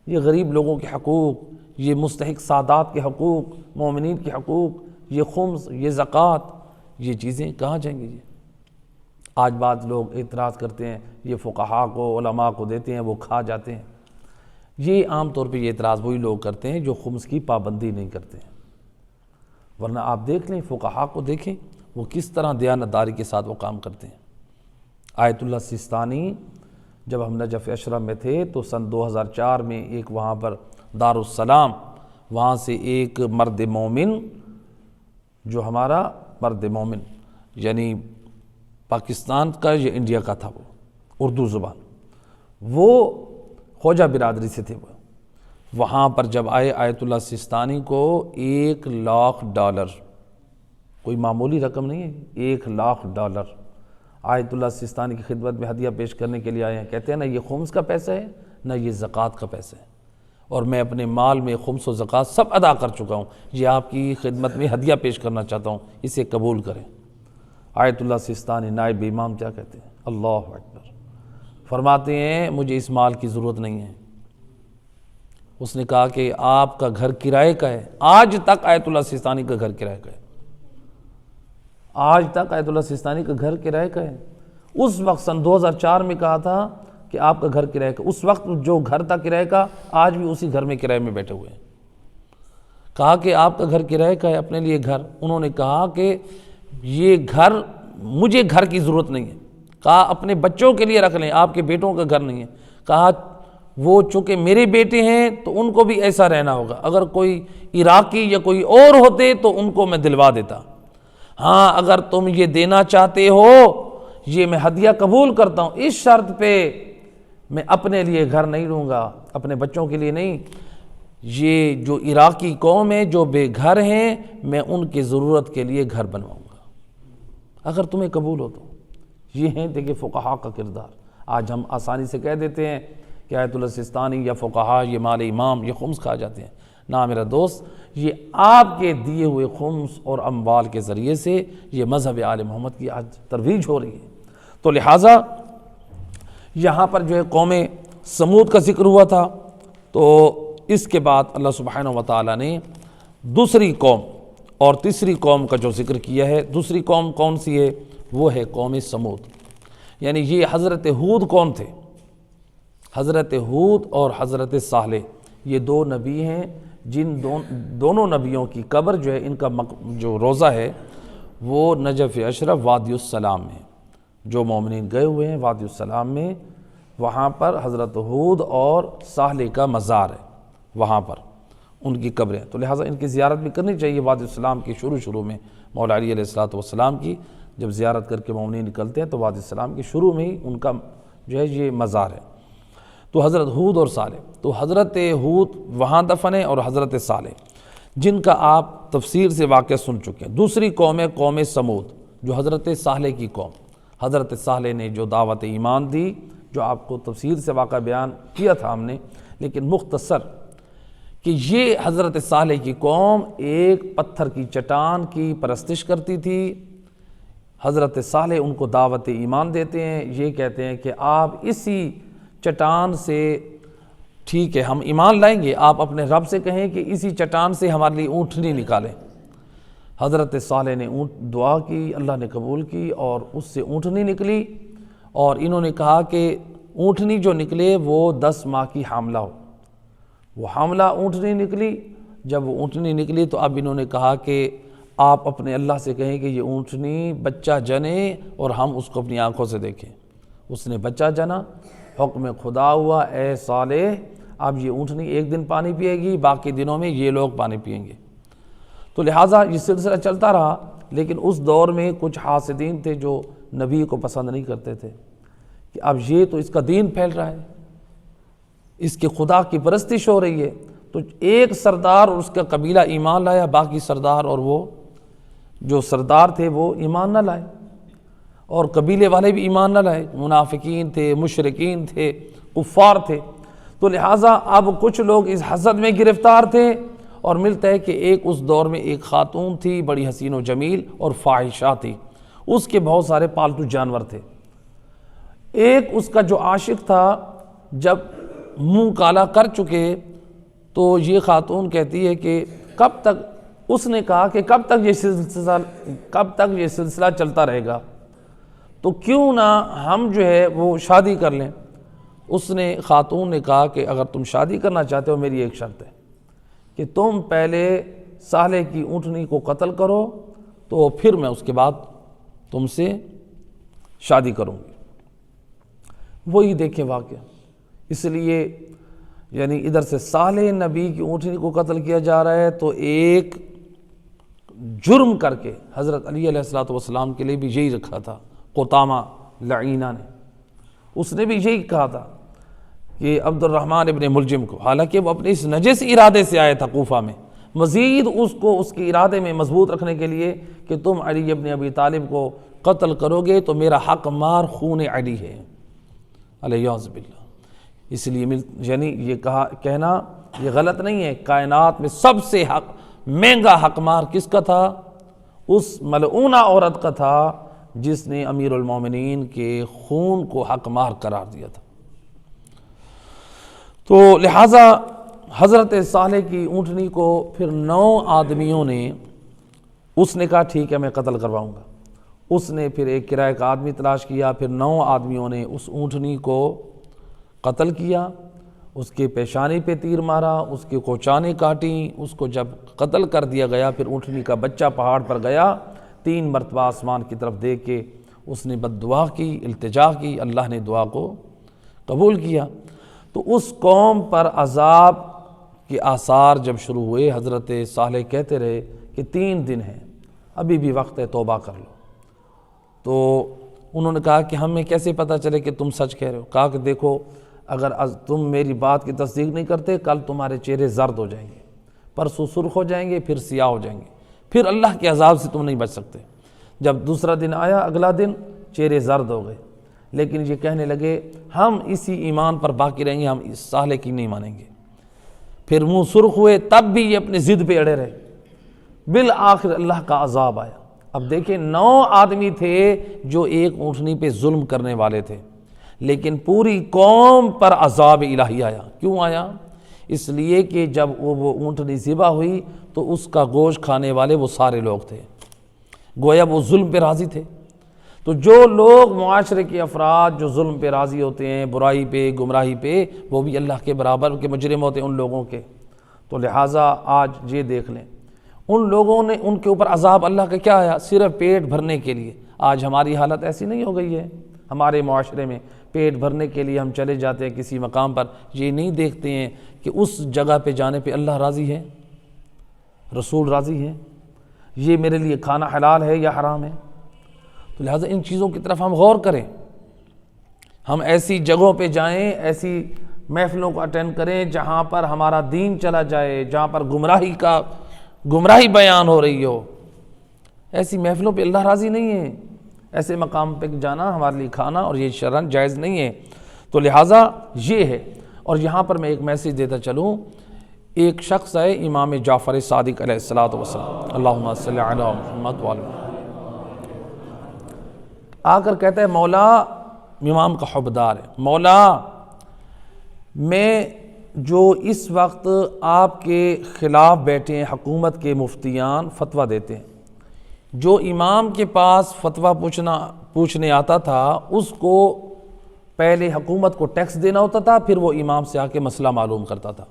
یہ غریب لوگوں کے حقوق، یہ مستحق سادات کے حقوق، مومنین کے حقوق، یہ خمس، یہ زکوٰۃ، یہ چیزیں کہاں جائیں گی؟ آج بعض لوگ اعتراض کرتے ہیں، یہ فقہاء کو، علماء کو دیتے ہیں، وہ کھا جاتے ہیں۔ یہ عام طور پہ یہ اعتراض وہی لوگ کرتے ہیں جو خمس کی پابندی نہیں کرتے ہیں، ورنہ آپ دیکھ لیں فقہاء کو، دیکھیں وہ کس طرح دیانتداری کے ساتھ وہ کام کرتے ہیں۔ آیت اللہ سیستانی، جب ہم نجف اشرف میں تھے تو سن 2004 میں ایک وہاں پر دارالسلام، وہاں سے ایک مرد مومن، جو ہمارا مرد مومن یعنی پاکستان کا یا انڈیا کا تھا، وہ اردو زبان، وہ خوجہ برادری سے تھے، وہ وہاں پر جب آئے، آیت اللہ سیستانی کو $1,00,000، کوئی معمولی رقم نہیں ہے، $1,00,000 آیت اللہ سیستانی کی خدمت میں ہدیہ پیش کرنے کے لیے آئے ہیں۔ کہتے ہیں نہ یہ خمس کا پیسہ ہے، نہ یہ زکوٰۃ کا پیسہ ہے، اور میں اپنے مال میں خمس و زکوٰۃ سب ادا کر چکا ہوں، یہ آپ کی خدمت میں ہدیہ پیش کرنا چاہتا ہوں، اسے قبول کریں۔ آیت اللہ سیستانی نائب امام کیا کہتے ہیں؟ اللہ اکبر، فرماتے ہیں مجھے اس مال کی ضرورت نہیں ہے۔ اس نے کہا کہ آپ کا گھر کرائے کا ہے، آج تک آیت اللہ سیستانی کا گھر کرائے کا ہے، آج تک آیت اللہ سیستانی کا گھر کرائے کا ہے۔ اس وقت سن 2004 میں کہا تھا کہ آپ کا گھر کرائے کا، اس وقت جو گھر تھا کرائے کا، آج بھی اسی گھر میں کرائے میں بیٹھے ہوئے ہیں۔ کہا کہ آپ کا گھر کرائے کا ہے، اپنے لیے گھر، انہوں نے کہا کہ یہ گھر، مجھے گھر کی ضرورت نہیں ہے، کہا اپنے بچوں کے لیے رکھ لیں، آپ کے بیٹوں کا گھر نہیں ہے، کہا وہ چونکہ میرے بیٹے ہیں تو ان کو بھی ایسا رہنا ہوگا، اگر کوئی عراقی یا کوئی اور ہوتے تو ان کو میں دلوا دیتا، ہاں اگر تم یہ دینا چاہتے ہو یہ میں ہدیہ قبول کرتا ہوں، اس شرط پہ میں اپنے لیے گھر نہیں لوں گا، اپنے بچوں کے لیے نہیں، یہ جو عراقی قوم ہے جو بے گھر ہیں میں ان کی ضرورت کے لیے گھر بنواؤں گا اگر تمہیں قبول ہو تو۔ یہ ہیں دیکھیں فقہاء کا کردار۔ آج ہم آسانی سے کہہ دیتے ہیں کہ آیت اللہ سیستانی یا فقہاء یہ مال امام، یہ خمس کھا جاتے ہیں۔ نہ میرا دوست، یہ آپ کے دیے ہوئے خمس اور اموال کے ذریعے سے یہ مذہب آل محمد کی آج ترویج ہو رہی ہے۔ تو لہٰذا یہاں پر جو ہے قوم سمود کا ذکر ہوا تھا، تو اس کے بعد اللہ سبحانہ و تعالیٰ نے دوسری قوم اور تیسری قوم کا جو ذکر کیا ہے۔ دوسری قوم کون سی ہے؟ وہ ہے قوم سمود، یعنی یہ حضرت ہود کون تھے؟ حضرت ہود اور حضرت صالح، یہ 2 نبی ہیں جن دونوں نبیوں کی قبر جو ہے، ان کا جو روضہ ہے وہ نجف اشرف وادی السلام میں، جو مومنین گئے ہوئے ہیں وادی السلام میں، وہاں پر حضرت ہود اور صالح کا مزار ہے، وہاں پر ان کی قبریں، تو لہٰذا ان کی زیارت بھی کرنی چاہیے۔ وادی السلام کی شروع میں مولا علی علیہ السلام کی جب زیارت کر کے مومنین نکلتے ہیں تو وادی السلام کی شروع میں ہی ان کا جو ہے یہ مزار ہے۔ تو حضرت ہود اور صالح، تو حضرت ہود وہاں دفن ہے اور حضرت صالح جن کا آپ تفسیر سے واقعہ سن چکے ہیں۔ دوسری قوم ہے قوم سمود، جو حضرت صالح کی قوم۔ حضرت صالح نے جو دعوت ایمان دی، جو آپ کو تفسیر سے واقعہ بیان کیا تھا ہم نے، لیکن مختصر، کہ یہ حضرت صالح کی قوم ایک پتھر کی چٹان کی پرستش کرتی تھی۔ حضرت صالح ان کو دعوت ایمان دیتے ہیں، یہ کہتے ہیں کہ آپ اسی چٹان سے ٹھیک ہے ہم ایمان لائیں گے، آپ اپنے رب سے کہیں کہ اسی چٹان سے ہمارے لیے اونٹنی نکالیں۔ حضرت صالح نے دعا کی، اللہ نے قبول کی اور اس سے اونٹنی نکلی، اور انہوں نے کہا کہ اونٹنی جو نکلے وہ 10 ماہ کی حاملہ ہو۔ وہ حاملہ اونٹنی نکلی، جب وہ اونٹنی نکلی تو اب انہوں نے کہا کہ آپ اپنے اللہ سے کہیں کہ یہ اونٹنی بچہ جنے اور ہم اس کو اپنی آنکھوں سے دیکھیں۔ اس نے بچہ جنا، حکم خدا ہوا اے صالح اب یہ اونٹنی ایک دن پانی پیے گی، باقی دنوں میں یہ لوگ پانی پئیں گے۔ تو لہٰذا یہ سلسلہ چلتا رہا، لیکن اس دور میں کچھ حاسدین تھے جو نبی کو پسند نہیں کرتے تھے کہ اب یہ تو اس کا دین پھیل رہا ہے، اس کے خدا کی پرستش ہو رہی ہے۔ تو ایک سردار اور اس کا قبیلہ ایمان لایا، باقی سردار اور وہ جو سردار تھے وہ ایمان نہ لائے، اور قبیلے والے بھی ایمان نہ لائے، منافقین تھے، مشرکین تھے، کفار تھے۔ تو لہٰذا اب کچھ لوگ اس حسد میں گرفتار تھے، اور ملتا ہے کہ ایک اس دور میں ایک خاتون تھی بڑی حسین و جمیل اور فاحشہ تھی، اس کے بہت سارے پالتو جانور تھے۔ ایک اس کا جو عاشق تھا جب منہ کالا کر چکے تو یہ خاتون کہتی ہے کہ کب تک، اس نے کہا کہ کب تک یہ سلسلہ چلتا رہے گا، تو کیوں نہ ہم جو ہے وہ شادی کر لیں۔ اس نے خاتون نے کہا کہ اگر تم شادی کرنا چاہتے ہو میری ایک شرط ہے کہ تم پہلے صالح کی اونٹنی کو قتل کرو، تو پھر میں اس کے بعد تم سے شادی کروں گی۔ وہی دیکھیں واقعہ، اس لیے یعنی ادھر سے صالح نبی کی اونٹنی کو قتل کیا جا رہا ہے، تو ایک جرم کر کے حضرت علی علیہ السلام کے لیے بھی یہی رکھا تھا، قطامہ لعینہ نے، اس نے بھی یہی کہا تھا کہ عبد الرحمن ابن ملجم کو، حالانکہ وہ اپنے اس نجس ارادے سے آیا تھا کوفہ میں، مزید اس کو اس کے ارادے میں مضبوط رکھنے کے لیے کہ تم علی ابن ابی طالب کو قتل کرو گے تو میرا حق مار خون علی ہے علیہ باللہ۔ اس لیے یعنی یہ کہنا یہ غلط نہیں ہے، کائنات میں سب سے مہنگا حق مار کس کا تھا؟ اس ملعونہ عورت کا تھا جس نے امیر المومنین کے خون کو حق مار قرار دیا تھا۔ تو لہٰذا حضرت صالح کی اونٹنی کو پھر 9 آدمیوں نے، اس نے کہا ٹھیک ہے میں قتل کرواؤں گا، اس نے پھر ایک کرائے کا آدمی تلاش کیا، پھر 9 آدمیوں نے اس اونٹنی کو قتل کیا، اس کے پیشانی پہ تیر مارا، اس کے کوچانے کاٹیں، اس کو جب قتل کر دیا گیا پھر اونٹنی کا بچہ پہاڑ پر گیا، 3 مرتبہ آسمان کی طرف دیکھ کے اس نے بد دعا کی، التجا کی، اللہ نے دعا کو قبول کیا۔ تو اس قوم پر عذاب کے آثار جب شروع ہوئے، حضرت صالح کہتے رہے کہ 3 دن ہیں، ابھی بھی وقت ہے، توبہ کر لو۔ تو انہوں نے کہا کہ ہمیں کیسے پتہ چلے کہ تم سچ کہہ رہے ہو؟ کہا کہ دیکھو اگر تم میری بات کی تصدیق نہیں کرتے، کل تمہارے چہرے زرد ہو جائیں گے، پرسوں سرخ ہو جائیں گے، پھر سیاہ ہو جائیں گے، پھر اللہ کے عذاب سے تم نہیں بچ سکتے۔ جب دوسرا دن آیا، اگلا دن چہرے زرد ہو گئے، لیکن یہ کہنے لگے ہم اسی ایمان پر باقی رہیں گے، ہم اس صالح کی نہیں مانیں گے۔ پھر منہ سرخ ہوئے، تب بھی یہ اپنے ضد پہ اڑے رہے، بالآخر اللہ کا عذاب آیا۔ اب دیکھیں 9 آدمی تھے جو ایک اونٹنی پہ ظلم کرنے والے تھے، لیکن پوری قوم پر عذاب الہی آیا۔ کیوں آیا؟ اس لیے کہ جب وہ اونٹنی ذبح ہوئی تو اس کا گوشت کھانے والے وہ سارے لوگ تھے، گویا وہ ظلم پہ راضی تھے۔ تو جو لوگ معاشرے کے افراد جو ظلم پہ راضی ہوتے ہیں، برائی پہ، گمراہی پہ، وہ بھی اللہ کے برابر کے مجرم ہوتے ہیں ان لوگوں کے۔ تو لہٰذا آج یہ دیکھ لیں، ان لوگوں نے، ان کے اوپر عذاب اللہ کا کیا آیا؟ صرف پیٹ بھرنے کے لیے۔ آج ہماری حالت ایسی نہیں ہو گئی ہے، ہمارے معاشرے میں پیٹ بھرنے کے لیے ہم چلے جاتے ہیں کسی مقام پر، یہ نہیں دیکھتے ہیں کہ اس جگہ پہ جانے پہ اللہ راضی ہے، رسول راضی ہے، یہ میرے لیے کھانا حلال ہے یا حرام ہے۔ تو لہٰذا ان چیزوں کی طرف ہم غور کریں، ہم ایسی جگہوں پہ جائیں، ایسی محفلوں کو اٹینڈ کریں جہاں پر ہمارا دین چلا جائے، جہاں پر گمراہی بیان ہو رہی ہو۔ ایسی محفلوں پہ اللہ راضی نہیں ہے، ایسے مقام پہ جانا ہمارے لیے کھانا اور یہ شرعاً جائز نہیں ہے۔ تو لہٰذا یہ ہے۔ اور یہاں پر میں ایک میسیج دیتا چلوں، ایک شخص ہے امام جعفر صادق علیہ السلام، اللہم صلی علی محمد وعلی محمد، آ کر کہتا ہے مولا، امام کا حبدار ہے، مولا میں جو اس وقت آپ کے خلاف بیٹھے ہیں حکومت کے مفتیان فتویٰ دیتے ہیں، جو امام کے پاس فتویٰ پوچھنے آتا تھا اس کو پہلے حکومت کو ٹیکس دینا ہوتا تھا، پھر وہ امام سے آ کے مسئلہ معلوم کرتا تھا،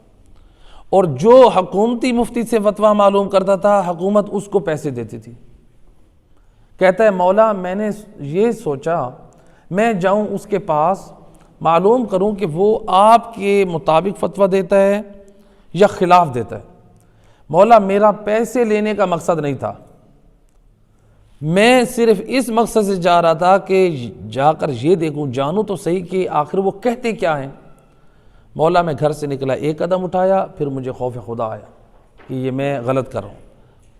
اور جو حکومتی مفتی سے فتویٰ معلوم کرتا تھا حکومت اس کو پیسے دیتی تھی۔ کہتا ہے مولا میں نے یہ سوچا میں جاؤں اس کے پاس معلوم کروں کہ وہ آپ کے مطابق فتویٰ دیتا ہے یا خلاف دیتا ہے۔ مولا میرا پیسے لینے کا مقصد نہیں تھا، میں صرف اس مقصد سے جا رہا تھا کہ جا کر یہ دیکھوں جانوں تو صحیح کہ آخر وہ کہتے کیا ہیں۔ مولا میں گھر سے نکلا، ایک قدم اٹھایا، پھر مجھے خوف خدا آیا کہ یہ میں غلط کر رہا ہوں،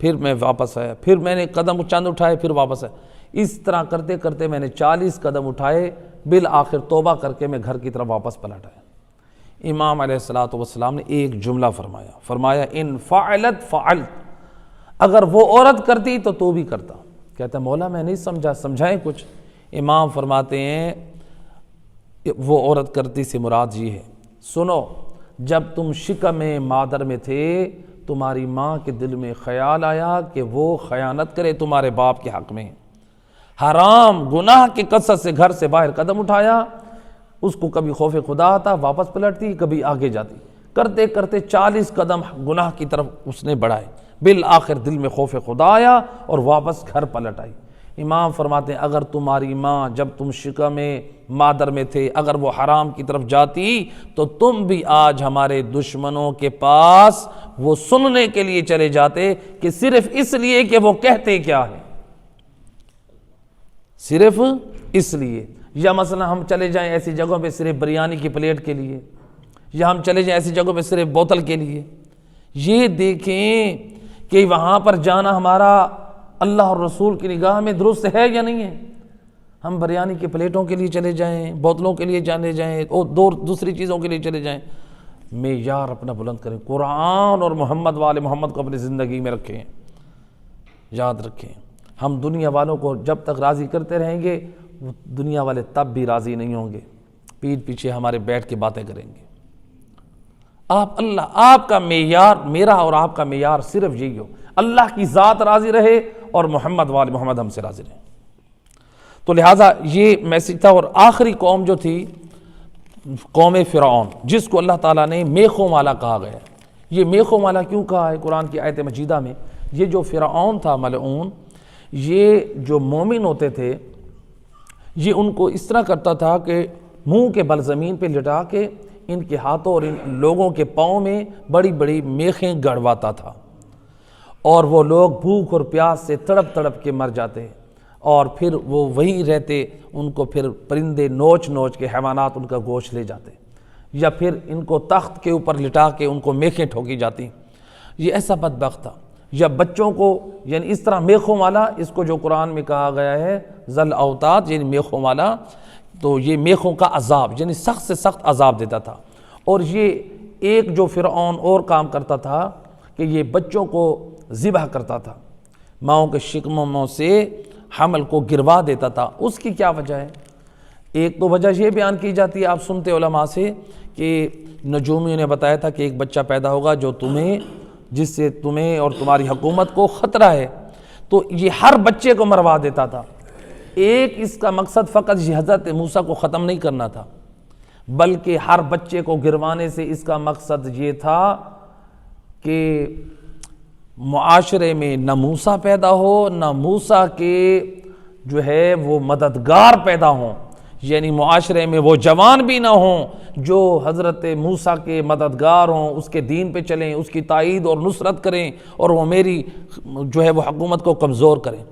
پھر میں واپس آیا، پھر میں نے قدم چند اٹھائے، پھر واپس آیا، اس طرح کرتے کرتے میں نے 40 قدم اٹھائے، بالآخر توبہ کر کے میں گھر کی طرف واپس پلٹ آیا۔ امام علیہ السلام نے ایک جملہ فرمایا ان فعلت فعلت، اگر وہ عورت کرتی تو بھی کرتا۔ کہتا ہے مولا میں نہیں سمجھا، سمجھائیں کچھ۔ امام فرماتے ہیں وہ عورت کرتی سے مراد یہ ہے، سنو جب تم شکم مادر میں تھے تمہاری ماں کے دل میں خیال آیا کہ وہ خیانت کرے تمہارے باپ کے حق میں، حرام گناہ کی کثرت سے گھر سے باہر قدم اٹھایا، اس کو کبھی خوف خدا آتا واپس پلٹتی، کبھی آگے جاتی، کرتے کرتے 40 قدم گناہ کی طرف اس نے بڑھائے، بالآخر دل میں خوف خدا آیا اور واپس گھر پلٹ آئی۔ امام فرماتے ہیں اگر تمہاری ماں جب تم شکم مادر میں تھے اگر وہ حرام کی طرف جاتی تو تم بھی آج ہمارے دشمنوں کے پاس وہ سننے کے لیے چلے جاتے کہ صرف اس لیے کہ وہ کہتے کیا ہے، صرف اس لیے۔ یا مثلا ہم چلے جائیں ایسی جگہوں پہ صرف بریانی کی پلیٹ کے لیے، یا ہم چلے جائیں ایسی جگہوں پہ صرف بوتل کے لیے۔ یہ دیکھیں کہ وہاں پر جانا ہمارا اللہ اور رسول کی نگاہ میں درست ہے یا نہیں ہے۔ ہم بریانی کی پلیٹوں کے لیے چلے جائیں، بوتلوں کے لیے چلے جائیں، اور دوسری چیزوں کے لیے چلے جائیں، معیار اپنا بلند کریں، قرآن اور محمد والے محمد کو اپنی زندگی میں رکھیں، یاد رکھیں۔ ہم دنیا والوں کو جب تک راضی کرتے رہیں گے دنیا والے تب بھی راضی نہیں ہوں گے، پیٹھ پیچھے ہمارے بیٹھ کے باتیں کریں گے۔ آپ کا معیار، میرا اور آپ کا معیار صرف یہی ہو، اللہ کی ذات راضی رہے اور محمد والے محمد ہم سے راضی رہے۔ تو لہٰذا یہ میسج تھا۔ اور آخری قوم جو تھی قوم فرعون، جس کو اللہ تعالیٰ نے میخوں والا کہا گیا ہے۔ یہ میخوں والا کیوں کہا ہے قرآن کی آیت مجیدہ میں؟ یہ جو فرعون تھا ملعون، یہ جو مومن ہوتے تھے یہ ان کو اس طرح کرتا تھا کہ منہ کے بل زمین پہ لٹا کے ان کے ہاتھوں اور ان لوگوں کے پاؤں میں بڑی بڑی میخیں گڑواتا تھا، اور وہ لوگ بھوک اور پیاس سے تڑپ تڑپ کے مر جاتے، اور پھر وہ وہیں رہتے، ان کو پھر پرندے نوچ نوچ کے حیوانات ان کا گوشت لے جاتے، یا پھر ان کو تخت کے اوپر لٹا کے ان کو میخیں ٹھوکی جاتی۔ یہ ایسا بدبخت تھا۔ یا بچوں کو یعنی اس طرح میخوں والا، اس کو جو قرآن میں کہا گیا ہے ذل اوتاد یعنی میخوں والا، تو یہ میخوں کا عذاب یعنی سخت سے سخت عذاب دیتا تھا۔ اور یہ ایک جو فرعون اور کام کرتا تھا کہ یہ بچوں کو ذبح کرتا تھا، ماؤں کے شکموں سے حمل کو گروا دیتا تھا۔ اس کی کیا وجہ ہے؟ ایک تو وجہ یہ بیان کی جاتی ہے، آپ سنتے علماء سے، کہ نجومیوں نے بتایا تھا کہ ایک بچہ پیدا ہوگا جو جس سے تمہیں اور تمہاری حکومت کو خطرہ ہے، تو یہ ہر بچے کو مروا دیتا تھا۔ ایک اس کا مقصد فقط یہ حضرت موسیٰ کو ختم نہیں کرنا تھا، بلکہ ہر بچے کو گروانے سے اس کا مقصد یہ تھا کہ معاشرے میں نہ موسیٰ پیدا ہو، نہ موسیٰ کے جو ہے وہ مددگار پیدا ہوں، یعنی معاشرے میں وہ جوان بھی نہ ہوں جو حضرت موسیٰ کے مددگار ہوں، اس کے دین پہ چلیں، اس کی تائید اور نصرت کریں، اور وہ میری جو ہے وہ حکومت کو کمزور کریں۔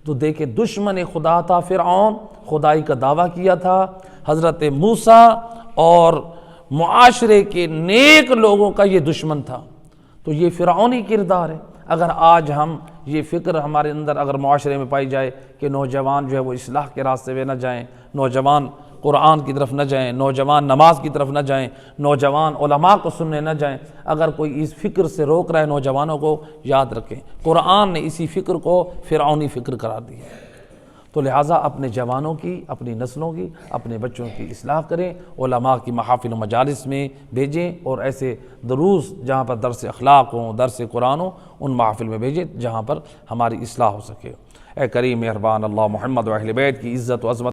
تو دیکھیں دشمن خدا تھا فرعون، خدائی کا دعویٰ کیا تھا، حضرت موسیٰ اور معاشرے کے نیک لوگوں کا یہ دشمن تھا۔ تو یہ فرعونی کردار ہے۔ اگر آج ہم یہ فکر ہمارے اندر اگر معاشرے میں پائی جائے کہ نوجوان جو ہے وہ اصلاح کے راستے میں نہ جائیں، نوجوان قرآن کی طرف نہ جائیں، نوجوان نماز کی طرف نہ جائیں، نوجوان علماء کو سننے نہ جائیں، اگر کوئی اس فکر سے روک رہا ہے نوجوانوں کو، یاد رکھیں قرآن نے اسی فکر کو فرعونی فکر قرار دیا ہے۔ تو لہٰذا اپنے جوانوں کی، اپنی نسلوں کی، اپنے بچوں کی اصلاح کریں، علماء کی محافل و مجالس میں بھیجیں، اور ایسے دروس جہاں پر درس اخلاق ہوں، درس قرآن ہوں، ان محافل میں بھیجیں جہاں پر ہماری اصلاح ہو سکے۔ اے کریم مہربان اللہ، محمد و اہل بیت کی عزت و عظمت